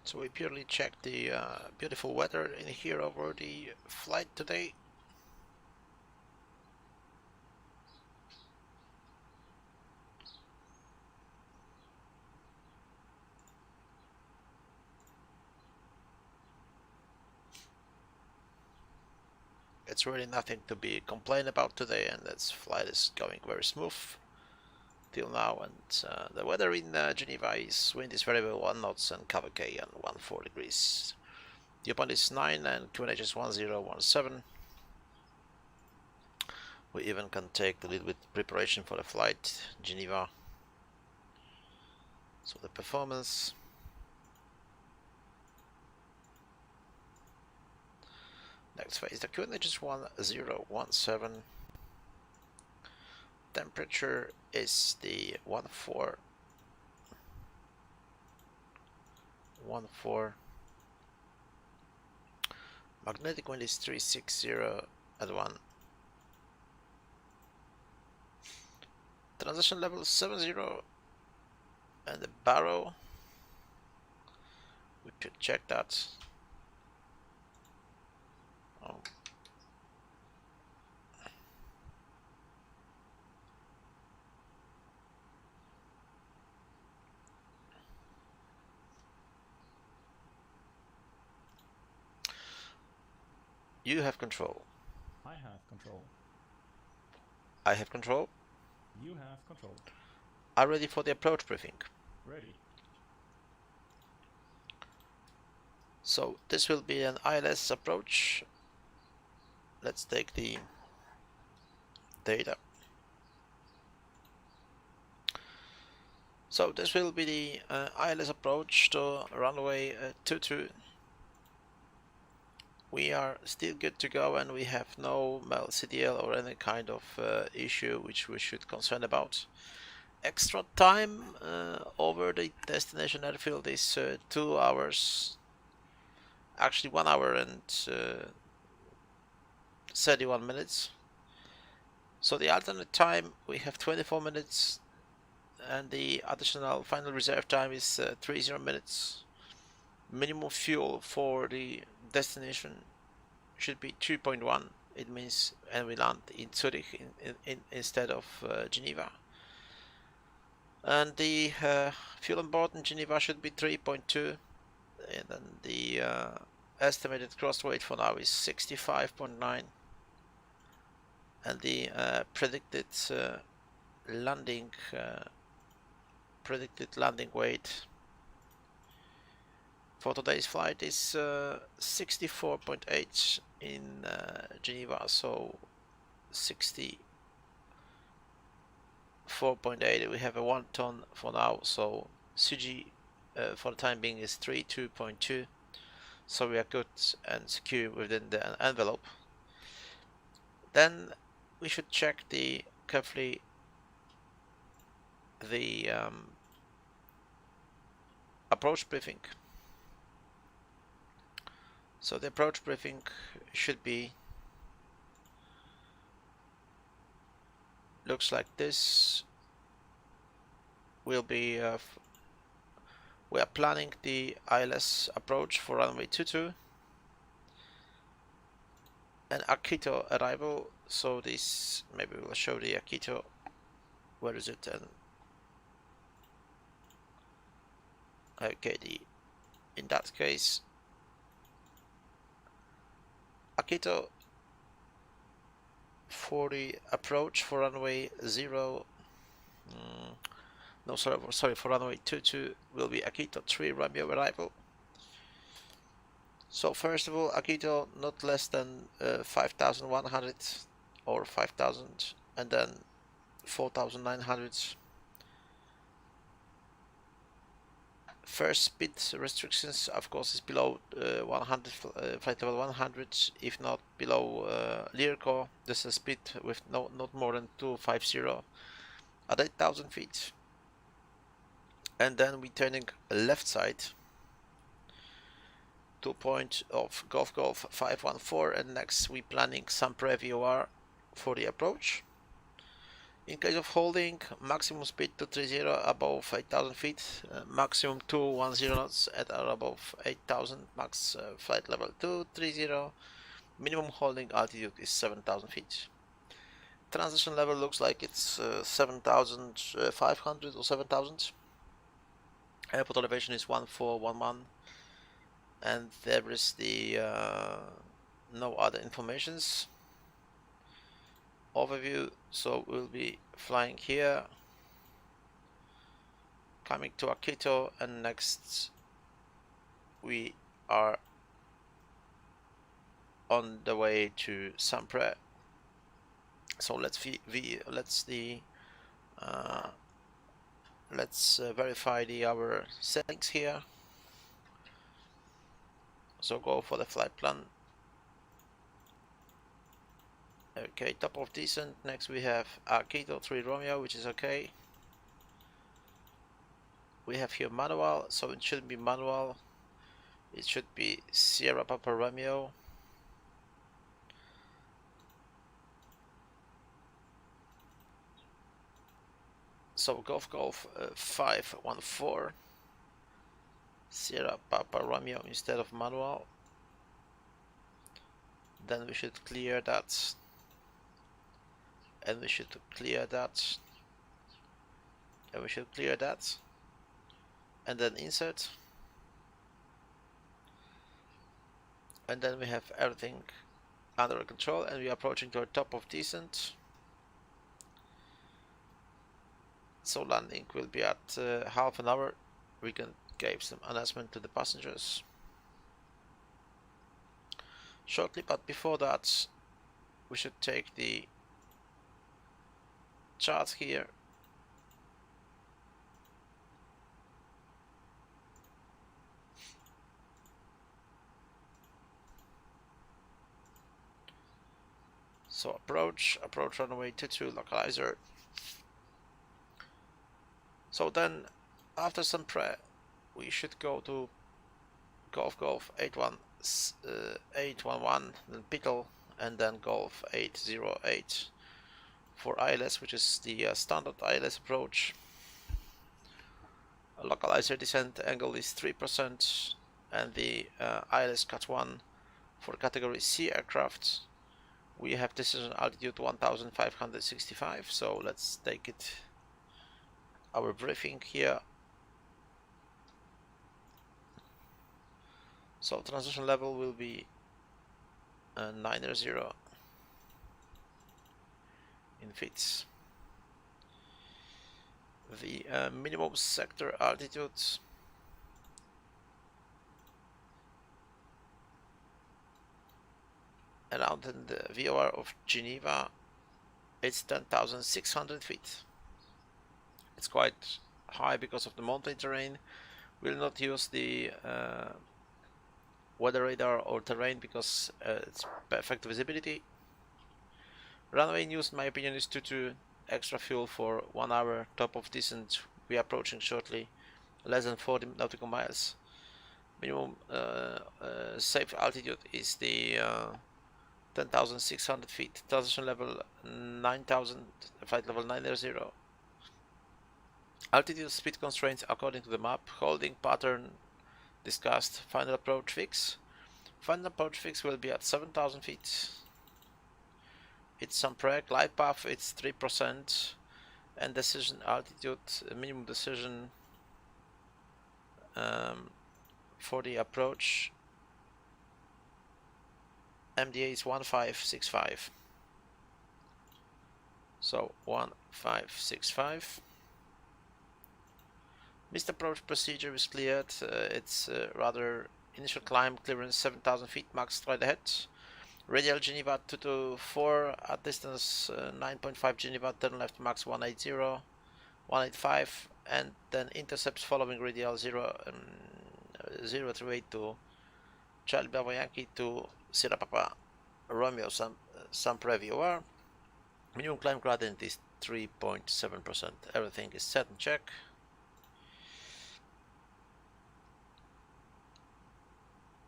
So we purely checked the beautiful weather in here over the flight today. It's really nothing to be complained about today, and this flight is going very smooth till now. And the weather in Geneva is wind is very well 1 knots and cover K and 14 degrees. The point is 9 and QNH is 1017. We even can take a little bit preparation for the flight Geneva. So the performance. Next phase, the QNH is 1017. Temperature is the 14. Magnetic wind is 360 at 1. Transition level 70 and the barrow. We should check that. Oh. You have control. I have control. I have control. You have control. Are ready for the approach briefing. Ready. So this will be an ILS approach. Let's take the data. So this will be the ILS approach to runway 22. We are still good to go, and we have no CDL or any kind of issue which we should concern about. Extra time over the destination airfield is 2 hours, actually 1 hour and 31 minutes. So the alternate time we have 24 minutes, and the additional final reserve time is 30 minutes. Minimum fuel for the destination should be 2.1. It means, and we land in Zurich instead of Geneva. And the fuel on board in Geneva should be 3.2, and then the estimated gross weight for now is 65.9, and the predicted landing weight for today's flight is 64.8 in Geneva, so 64.8. We have a 1 ton for now, so CG for the time being is 32.2. so we are good and secure within the envelope. Then we should check carefully the approach briefing. So the approach briefing should be looks like this. Will be we are planning the ILS approach for runway 22 and Akito arrival. So this maybe we'll show the Akito. Where is it? And okay, in that case, Akito for the approach for runway 0. No, sorry, for runway 22 will be Akito 3 Romeo arrival. So first of all, Akito not less than 5,100 or 5,000, and then 4,900. First speed restrictions, of course, is below 100 flight level 100, if not below Learco. This is a speed with not more than 250 at 8,000 feet. And then we turning left side to point of Golf 514, and next we planning some pre-VOR for the approach. In case of holding, maximum speed 230 above 8,000 feet, maximum 210 knots at or above 8,000, max flight level 230, minimum holding altitude is 7,000 feet. Transition level looks like it's 7,500 or 7,000. Airport elevation is 1411, and there is the no other informations. Overview, so we'll be flying here, coming to Akito, and next we are on the way to Sampre. So let's verify our settings here. So go for the flight plan. Okay, top of descent. Next we have Akito 3 Romeo, which is okay. We have here manual, so it shouldn't be manual. It should be Sierra Papa Romeo. So Golf 514 Sierra Papa Romeo instead of manual. Then we should clear that, and we should clear that, and we should clear that, and then insert, and then we have everything under control, and we are approaching to our top of descent. So landing will be at half an hour. We can give some announcement to the passengers shortly, but before that we should take the chart here. So approach runway 22 localizer. So then after some prep we should go to Golf 811, then Pickle, and then Golf 808 for ILS, which is the standard ILS approach. A localizer descent angle is 3%, and the ILS Cat 1 for category C aircraft. We have decision altitude 1565, so let's take it our briefing here. So transition level will be 900 in feet. The minimum sector altitude around in the VOR of Geneva, it's 10,600 feet. It's quite high because of the mountain terrain. We'll not use the weather radar or terrain because it's perfect visibility. Runway news, in my opinion, is 22 extra fuel for 1 hour. Top of descent, we are approaching shortly, less than 40 nautical miles. Minimum safe altitude is the 10,600 feet. Transition level 9,000, flight level 900. Altitude speed constraints according to the map. Holding pattern discussed. Final approach fix. Final approach fix will be at 7,000 feet. It's some preg. Glide path, it's 3%. And decision altitude, minimum decision for the approach. MDA is 1565. So 1565. Missed approach procedure is cleared. It's rather initial climb clearance 7,000 feet max straight ahead. Radial Geneva 224 at distance 9.5 Geneva, turn left max 180, 185, and then intercepts following radial 038 to Charlie Bravo Yankee to Sierra Papa Romeo some previewer. Minimum climb gradient is 3.7%. Everything is set and check.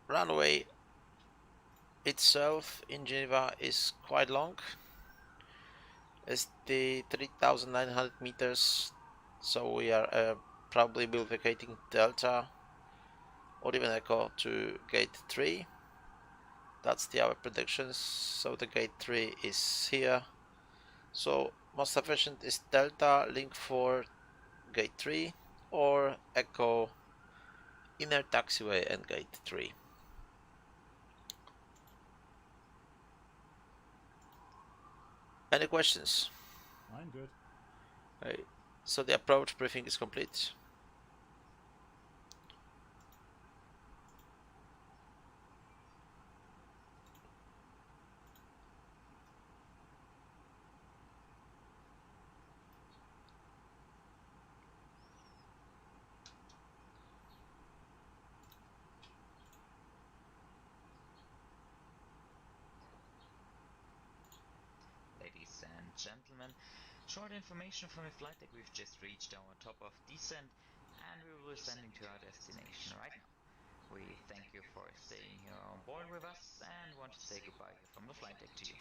Runway itself in Geneva is quite long. It's the 3,900 meters, so we are probably will vacating Delta or even Echo to gate 3. That's our predictions. So the gate 3 is here. So most efficient is Delta link for gate 3 or Echo inner taxiway and gate 3. Any questions? I'm good. Okay. So the approach briefing is complete. Ladies and gentlemen, short information from the flight deck. We've just reached our top of descent and we will be ascending to our destination right now. We thank you for staying here on board with us and want to say goodbye here from the flight deck to you.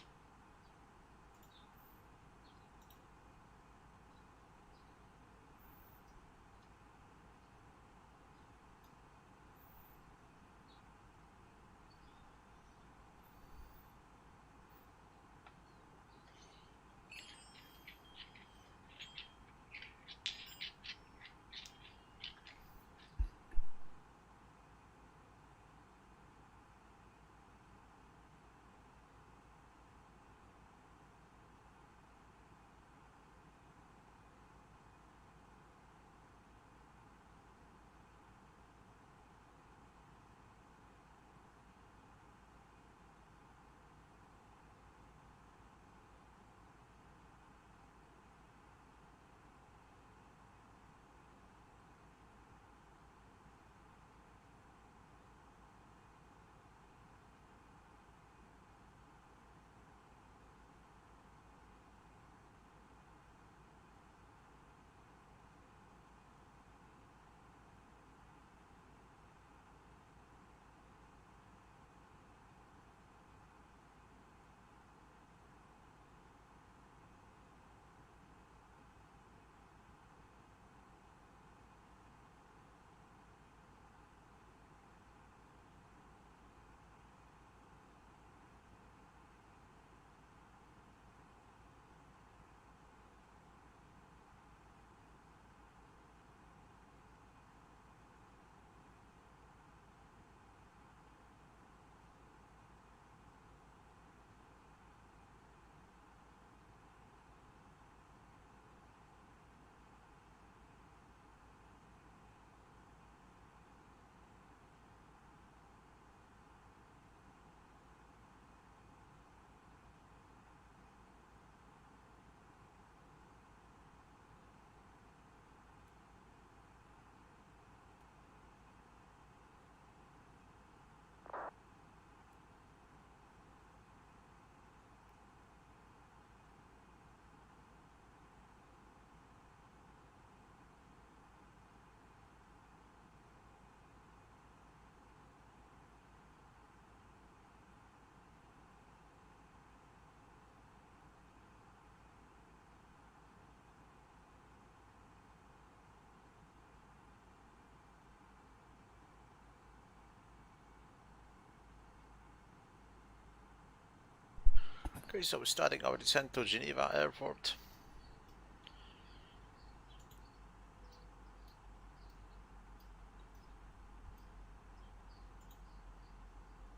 Okay, so we're starting our descent to Geneva Airport.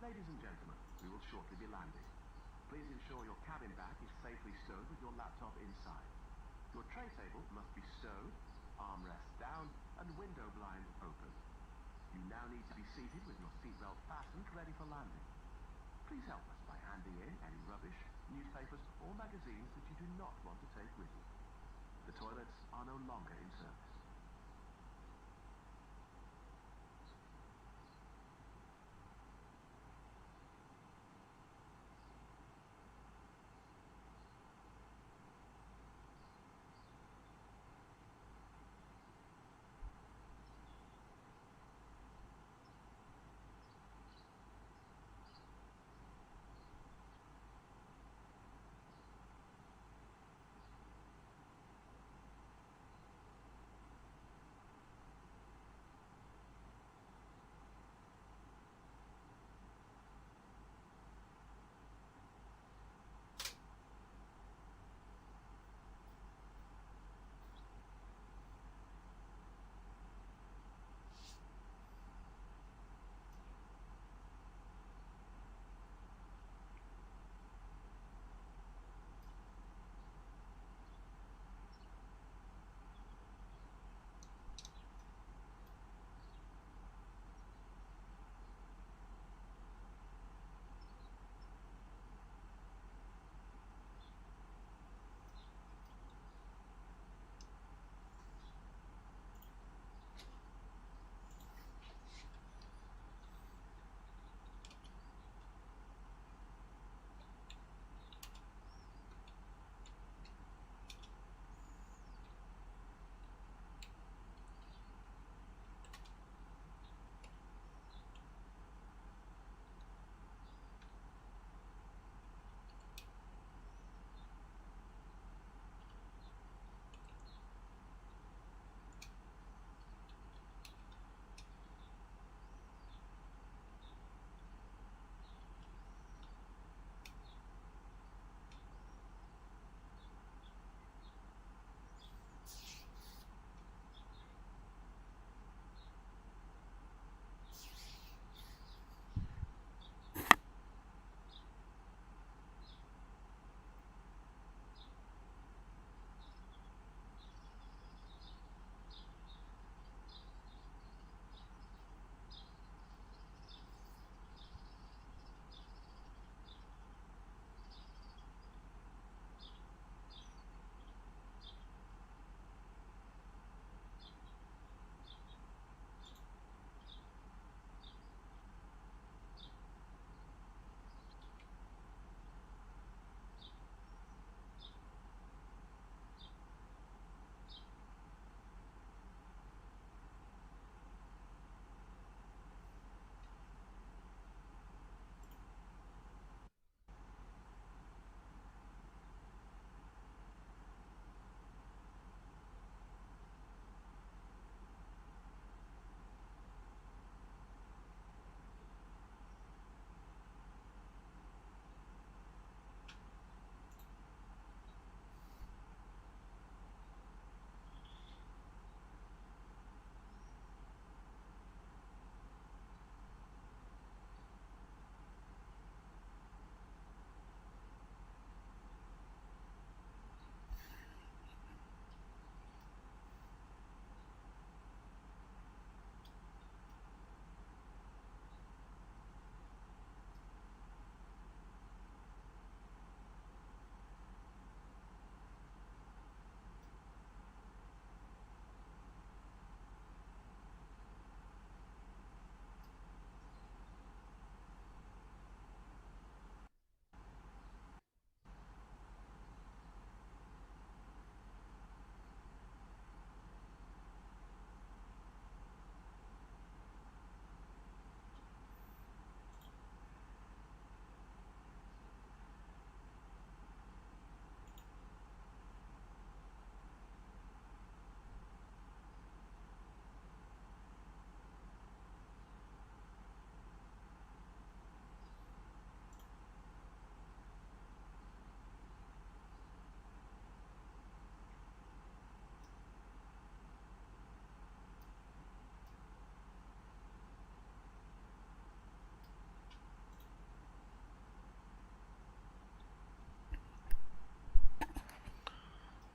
Ladies and gentlemen, we will shortly be landing. Please ensure your cabin bag is safely stowed with your laptop inside. Your tray table must be stowed, armrests down, and window blinds open. You now need to be seated with your seatbelt fastened, ready for landing. Please help us by handing in any rubbish, newspapers, or magazines that you do not want to take with you. The toilets are no longer in service.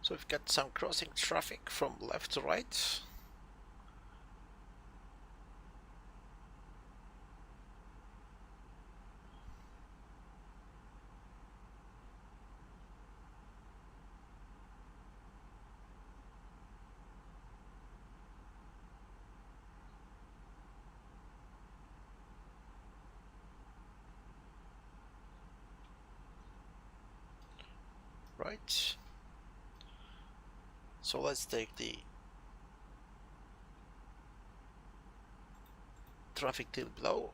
So we've got some crossing traffic from left to right. Right. So let's take the traffic till below.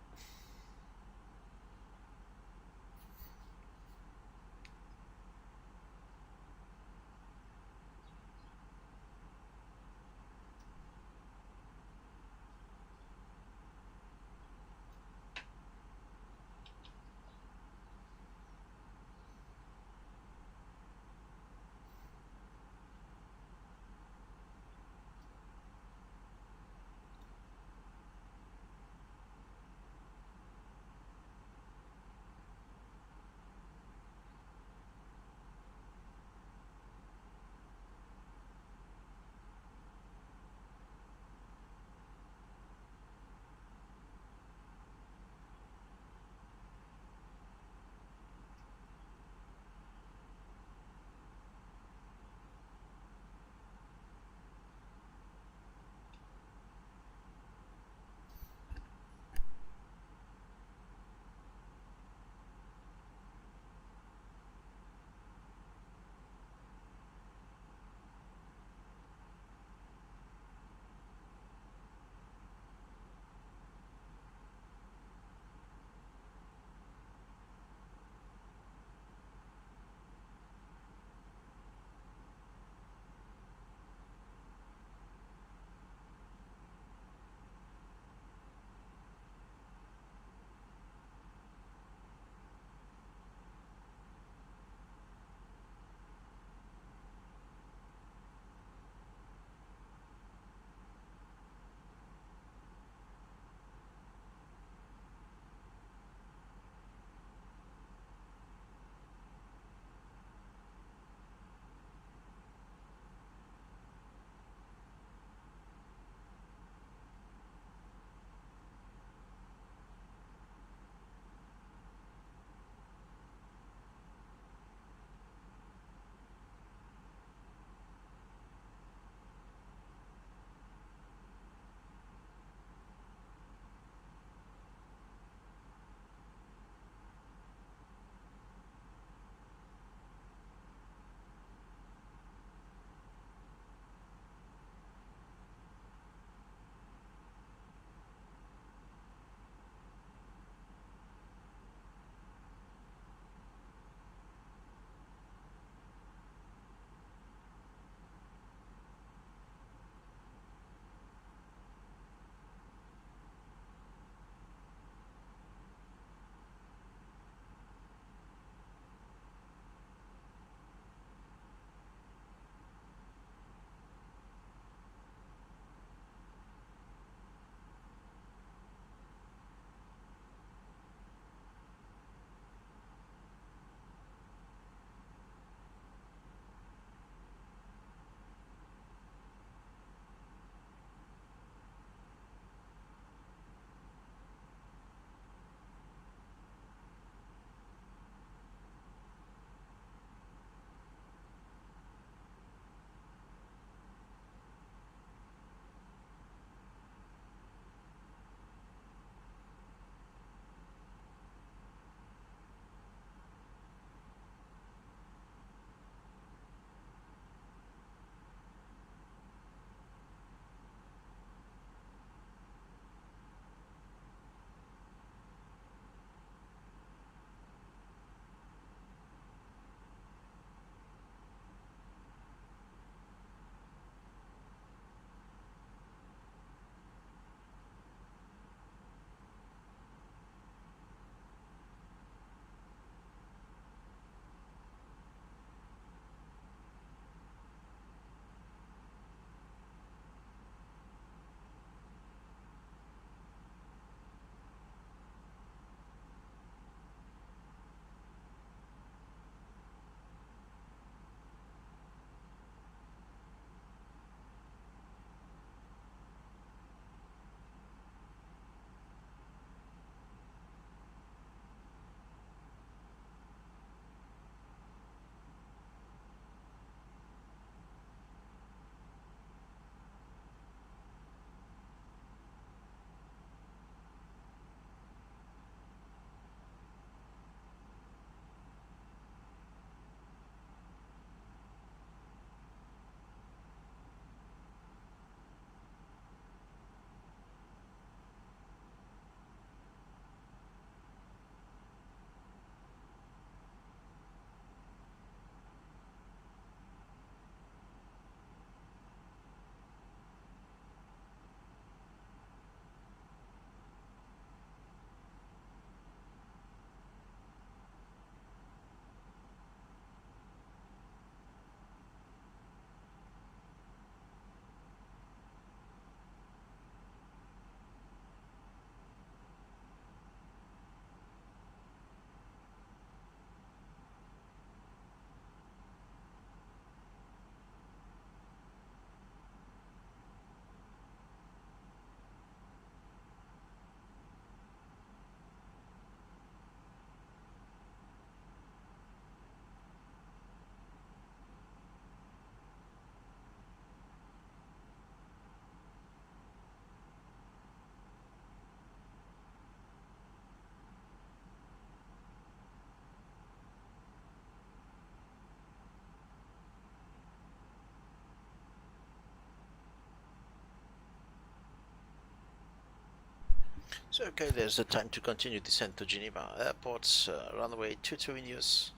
So okay, there's the time to continue descent to Geneva Airport, runway 22 in use.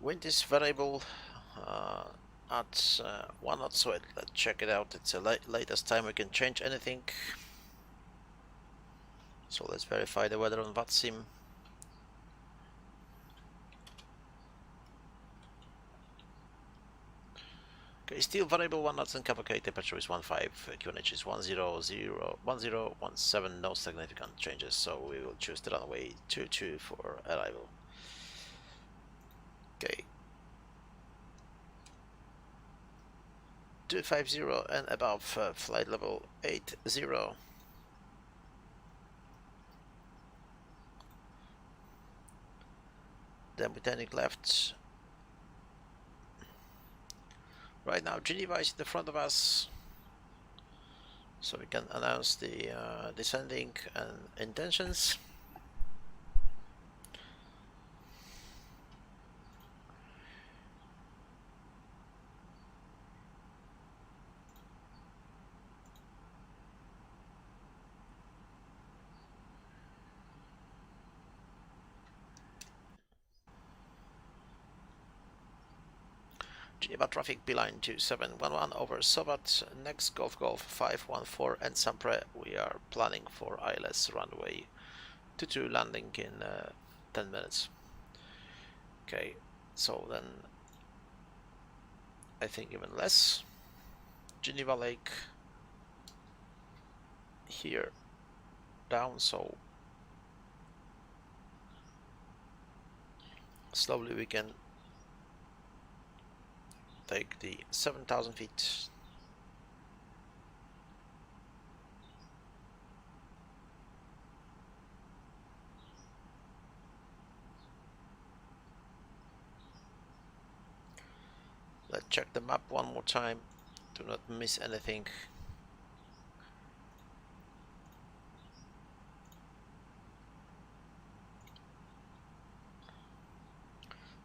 Wind is variable at 1 knot, so let's check it out. It's the latest time we can change anything. So let's verify the weather on VATSIM. Okay, still variable 1 knots and cap. Okay, temperature is 15, QNH is 1017, no significant changes, so we will choose the runway 22 for arrival. Okay. 250 and above, flight level 80. Then we're turning left. Right now Geneva is in the front of us, so we can announce the descending and intentions. Geneva traffic beeline 2711 over Sobat, next Golf 514 and Sampre. We are planning for ILS runway 22 landing in 10 minutes. Okay, so then I think even less. Geneva Lake here down, so slowly we can take the 7,000 feet. Let's check the map one more time. Do not miss anything.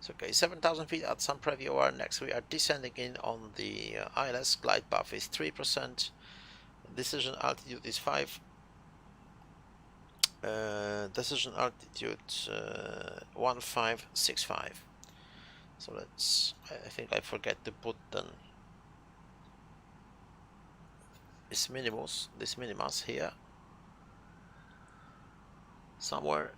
So okay, 7,000 feet at some preview OR. Next we are descending in on the ILS. Glide path is 3%. Decision altitude is 5. Decision altitude 1565. So let's, I think I forget to put then this minimus here somewhere.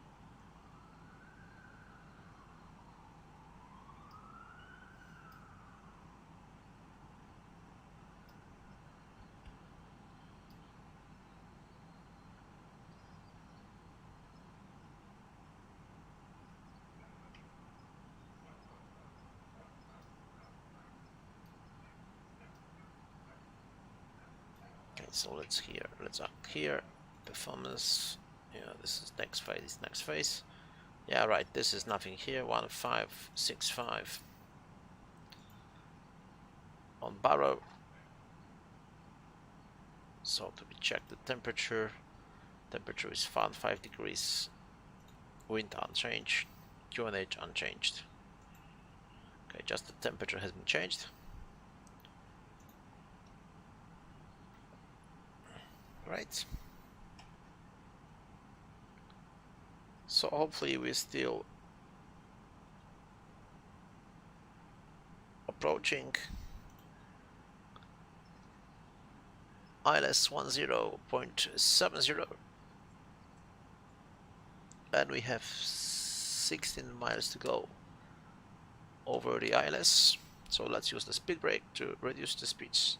So let's act here. Performance. Yeah, this is next phase. Yeah, right. This is nothing here. 1565 on Barrow. So to be checked the temperature. Temperature is 5 degrees. Wind unchanged. QNH unchanged. Okay, just the temperature has been changed. Right. So hopefully we're still approaching ILS 10.70 and we have 16 miles to go over the ILS. So let's use the speed brake to reduce the speeds.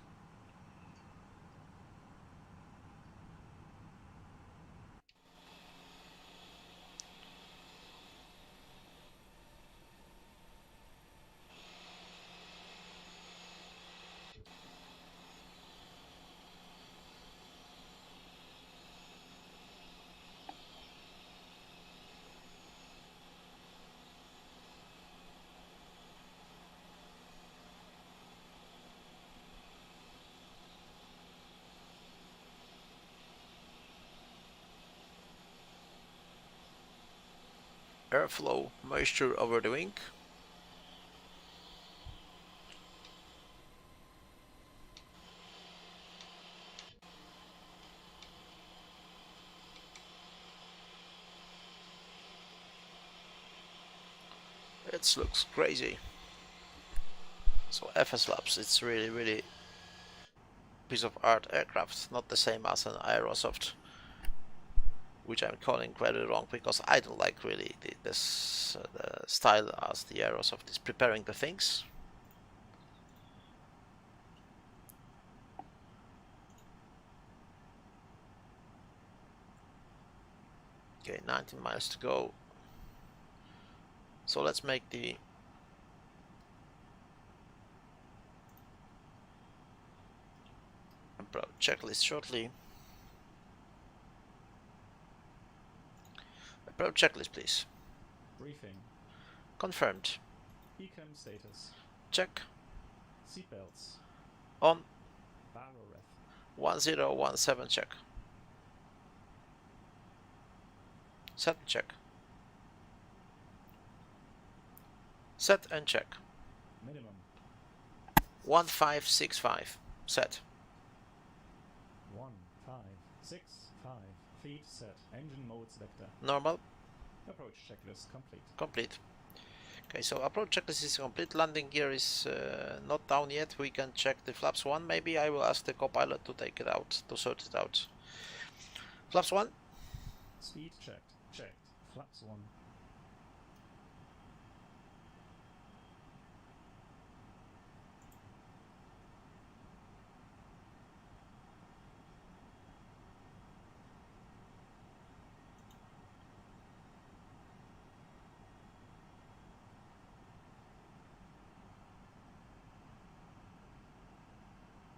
Airflow, moisture over the wing. It looks crazy. So FS Labs, it's really piece of art aircraft, not the same as an Aerosoft, which I'm calling very wrong because I don't like really the style as the Aerosoft is preparing the things. Okay, 19 miles to go. So let's make the checklist shortly. Approach checklist, please. Briefing. Confirmed. Ecam status. Check. Seatbelts. On. Barrel ref. 1017 check. Set and check. Set and check. Minimum. 1565. Set. 1565 feet set. Engine mode selector. Normal. Approach checklist complete. Complete. Okay, so approach checklist is complete. Landing gear is not down yet. We can check the flaps 1. Maybe I will ask the co-pilot to take it out, to sort it out. Flaps 1. Speed checked. Checked. Flaps 1.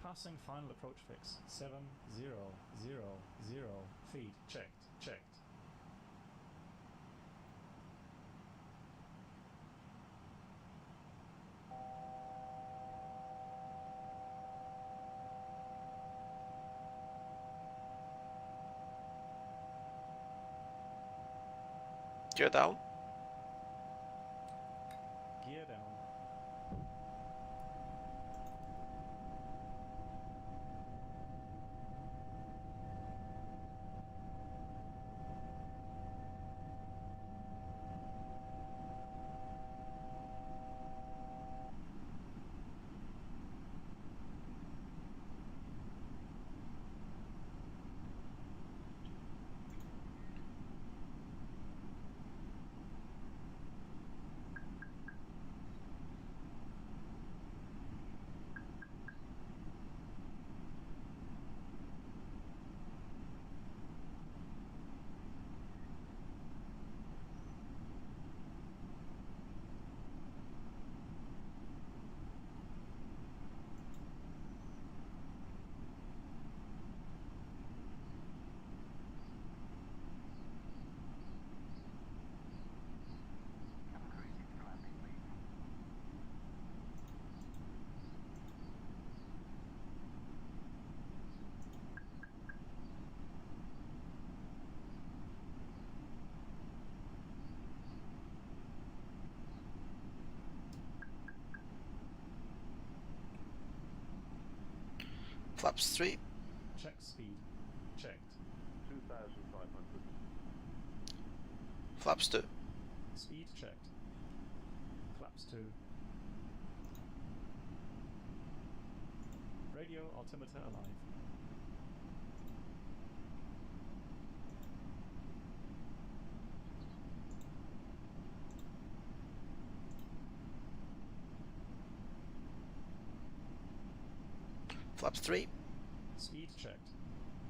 Passing final approach fix. 7000 feet. Checked. Checked. Gear down. Gear down. Flaps 3. Check speed. Checked. 2,500. Flaps 2. Speed checked. Flaps 2. Radio altimeter alive. Flaps 3. Speed checked.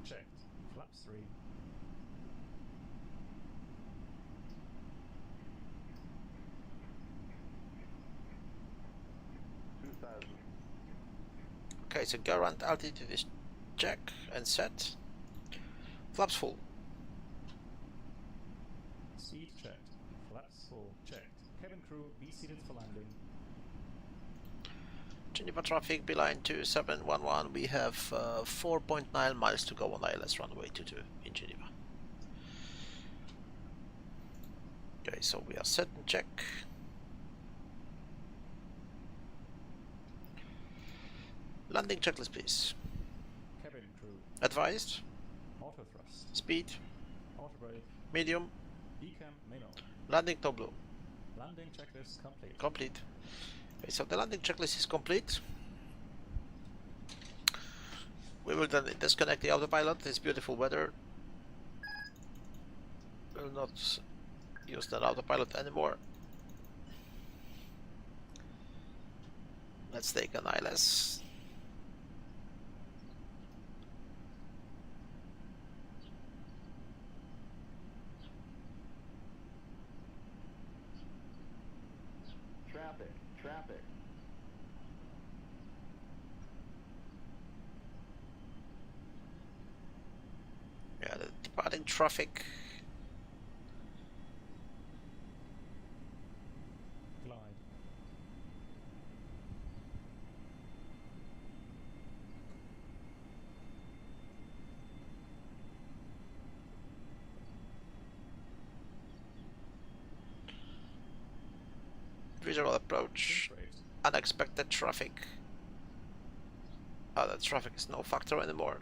Checked. Flaps 3. Okay, so current altitude is check and set. Flaps full. Speed checked. Flaps full. Checked. Cabin crew, be seated for landing. Geneva traffic, beeline 2711. We have 4.9 miles to go on ILS runway 22 in Geneva. Okay, so we are set and check. Landing checklist, please. Cabin crew. Advised. Auto thrust. Speed. Auto brake. Medium. Ecam main on. Landing top blue. Landing checklist complete. Complete. Okay, so the landing checklist is complete. We will then disconnect the autopilot. It's beautiful weather. We'll not use that autopilot anymore. Let's take an ILS. Traffic. Yeah, the departing traffic. Glide. Visual approach. Brake. Unexpected traffic. Oh, that traffic is no factor anymore.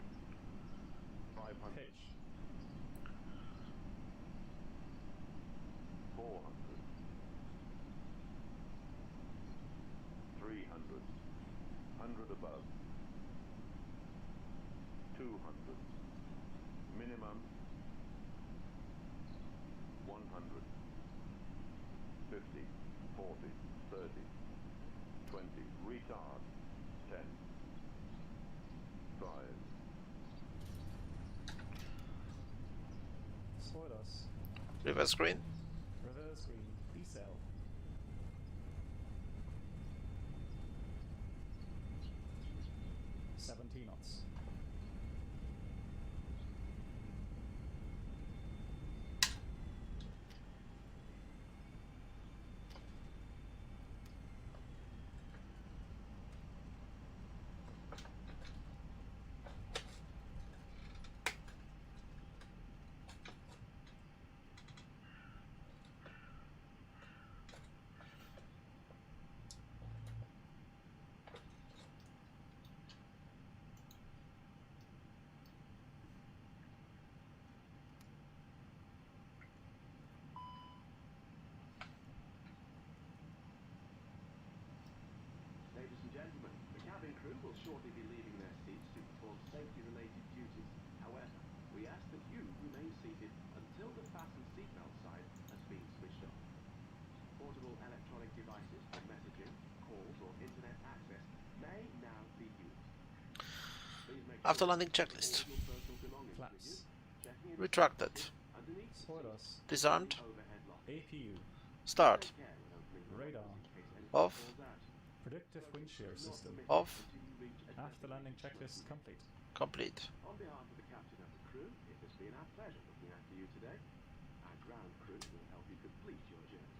500. Pitch. 400. 300. 100 above. 200. Minimum. 100. 50. 40. 30. 20. Retard. 10. 5. Spoilers. Reverse screen. Reverse green. B-cell. $70 knots. Ladies and gentlemen, the cabin crew will shortly be leaving their seats to perform safety-related duties. However, we ask that you remain seated until the fasten seatbelt sign has been switched on. Portable electronic devices for messaging, calls, or internet access may now be used. Please make After sure landing to have checklist. all your personal belongings with you. Flaps. Checking in Retracted. underneath the seat, Spoilers. Disarmed. overhead lock. APU. Start. Take care when opening the Radar. lockers in case anything Off. falls out. Predictive wind shear system. Off. Until you reach a After landing checklist complete. Complete. On behalf of the captain and the crew, it has been our pleasure looking after you today. Our ground crew will help you complete your journey.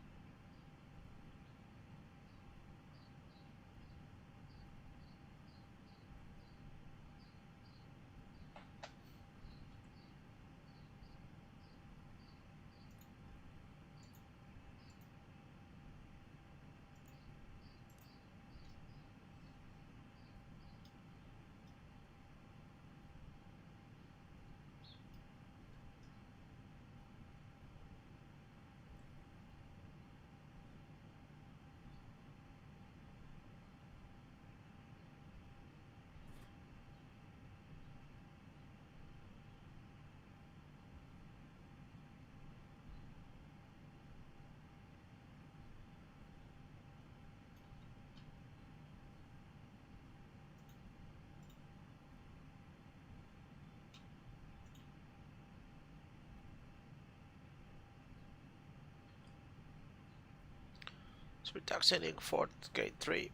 So we're taxiing for gate 3.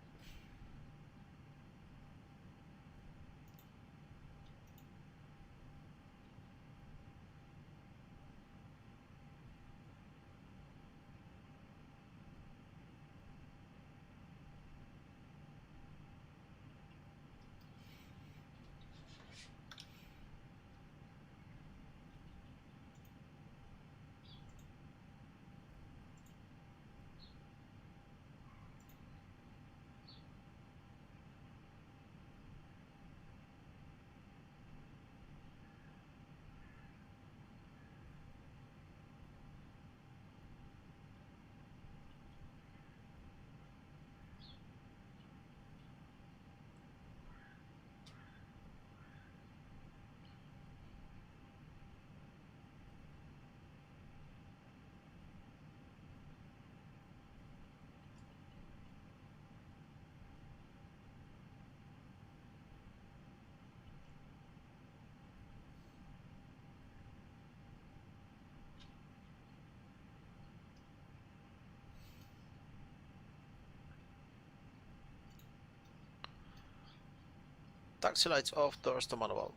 Taxi lights off, doors to manual.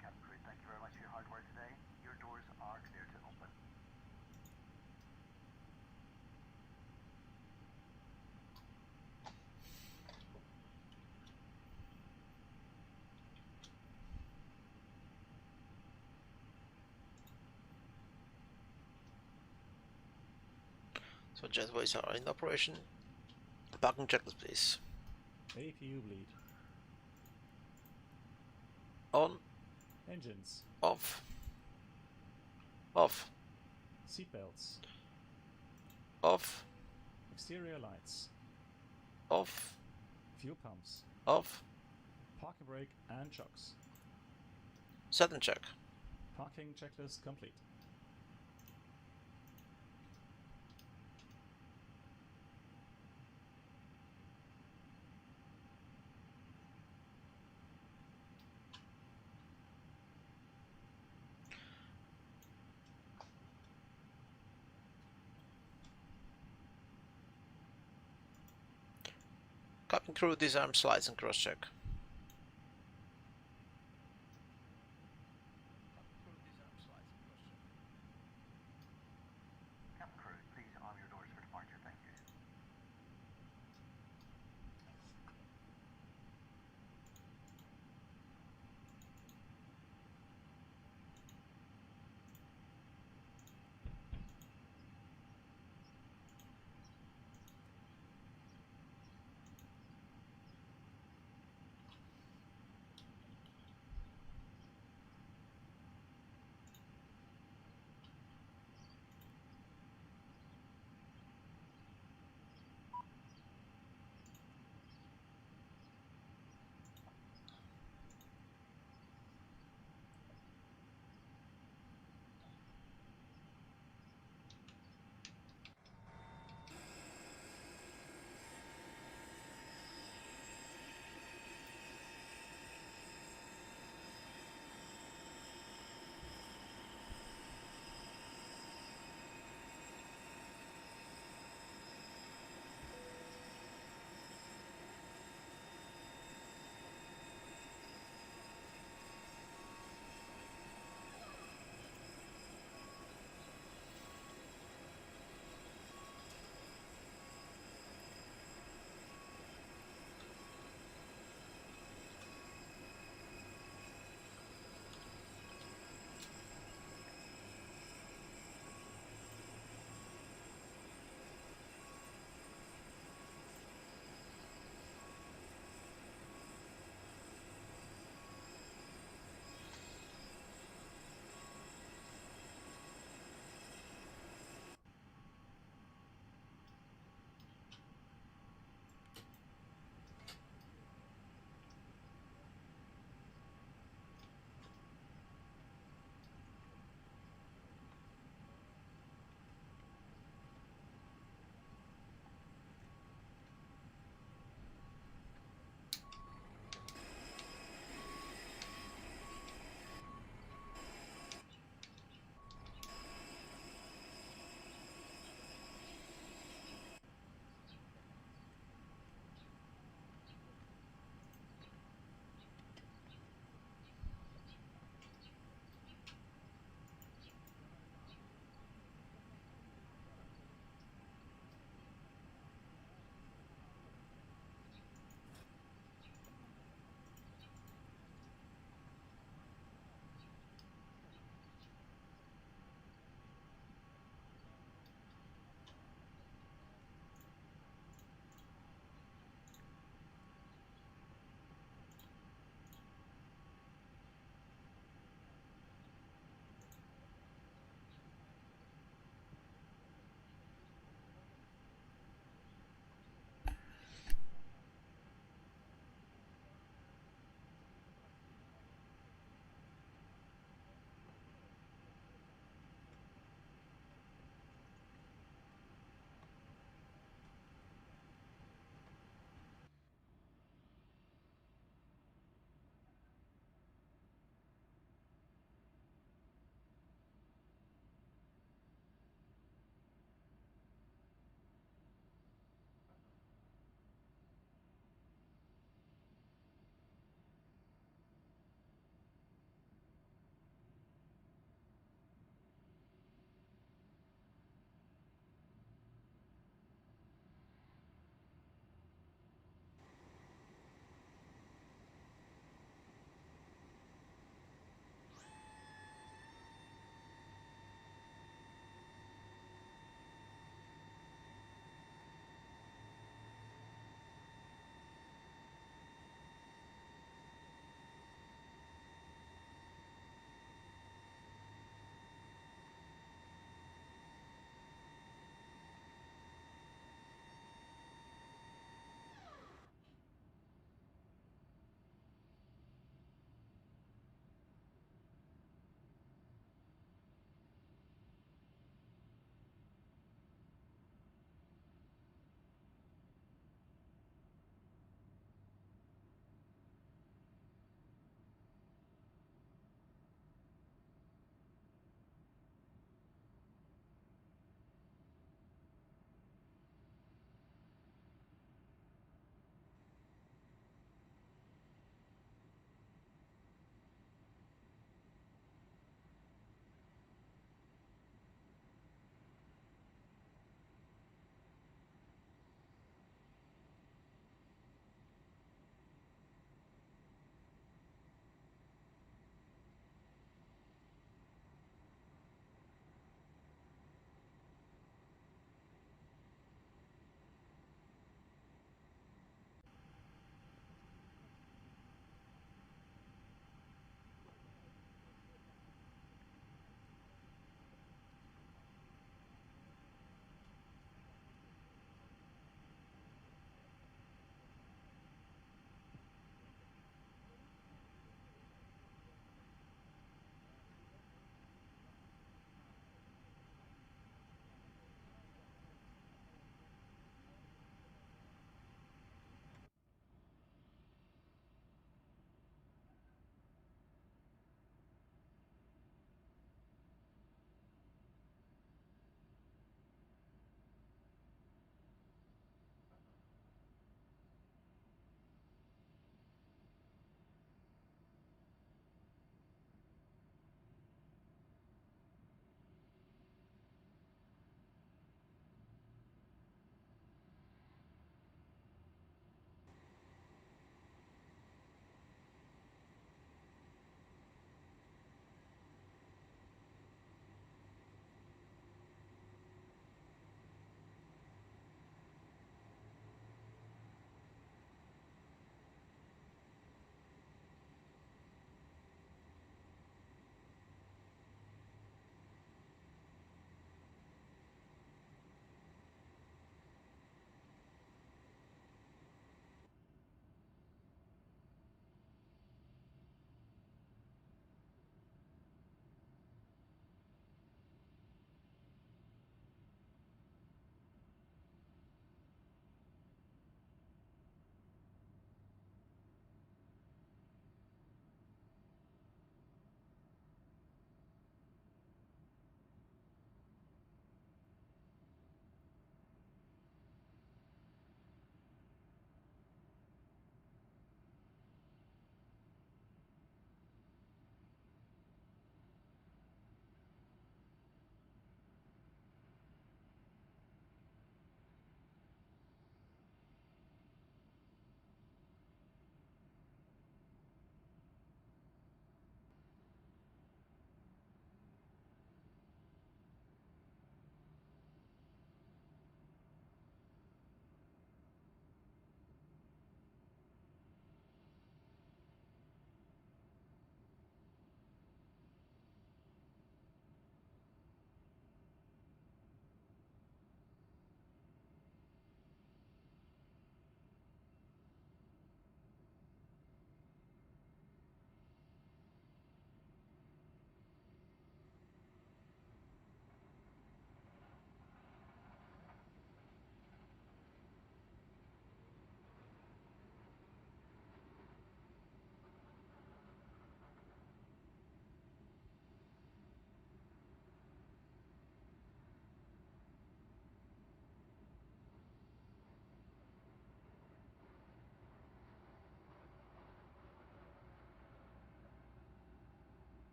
Cabin crew, thank you very much for your hard work today. Your doors are clear to open. So jetways are in operation. Parking checklist, please. APU bleed. On, Engines. off, off, Seatbelts. off, Exterior lights. off, Fuel pumps. off. Parking brake and shocks. Set and check. Parking checklist complete. Cabin crew disarm slides and cross check.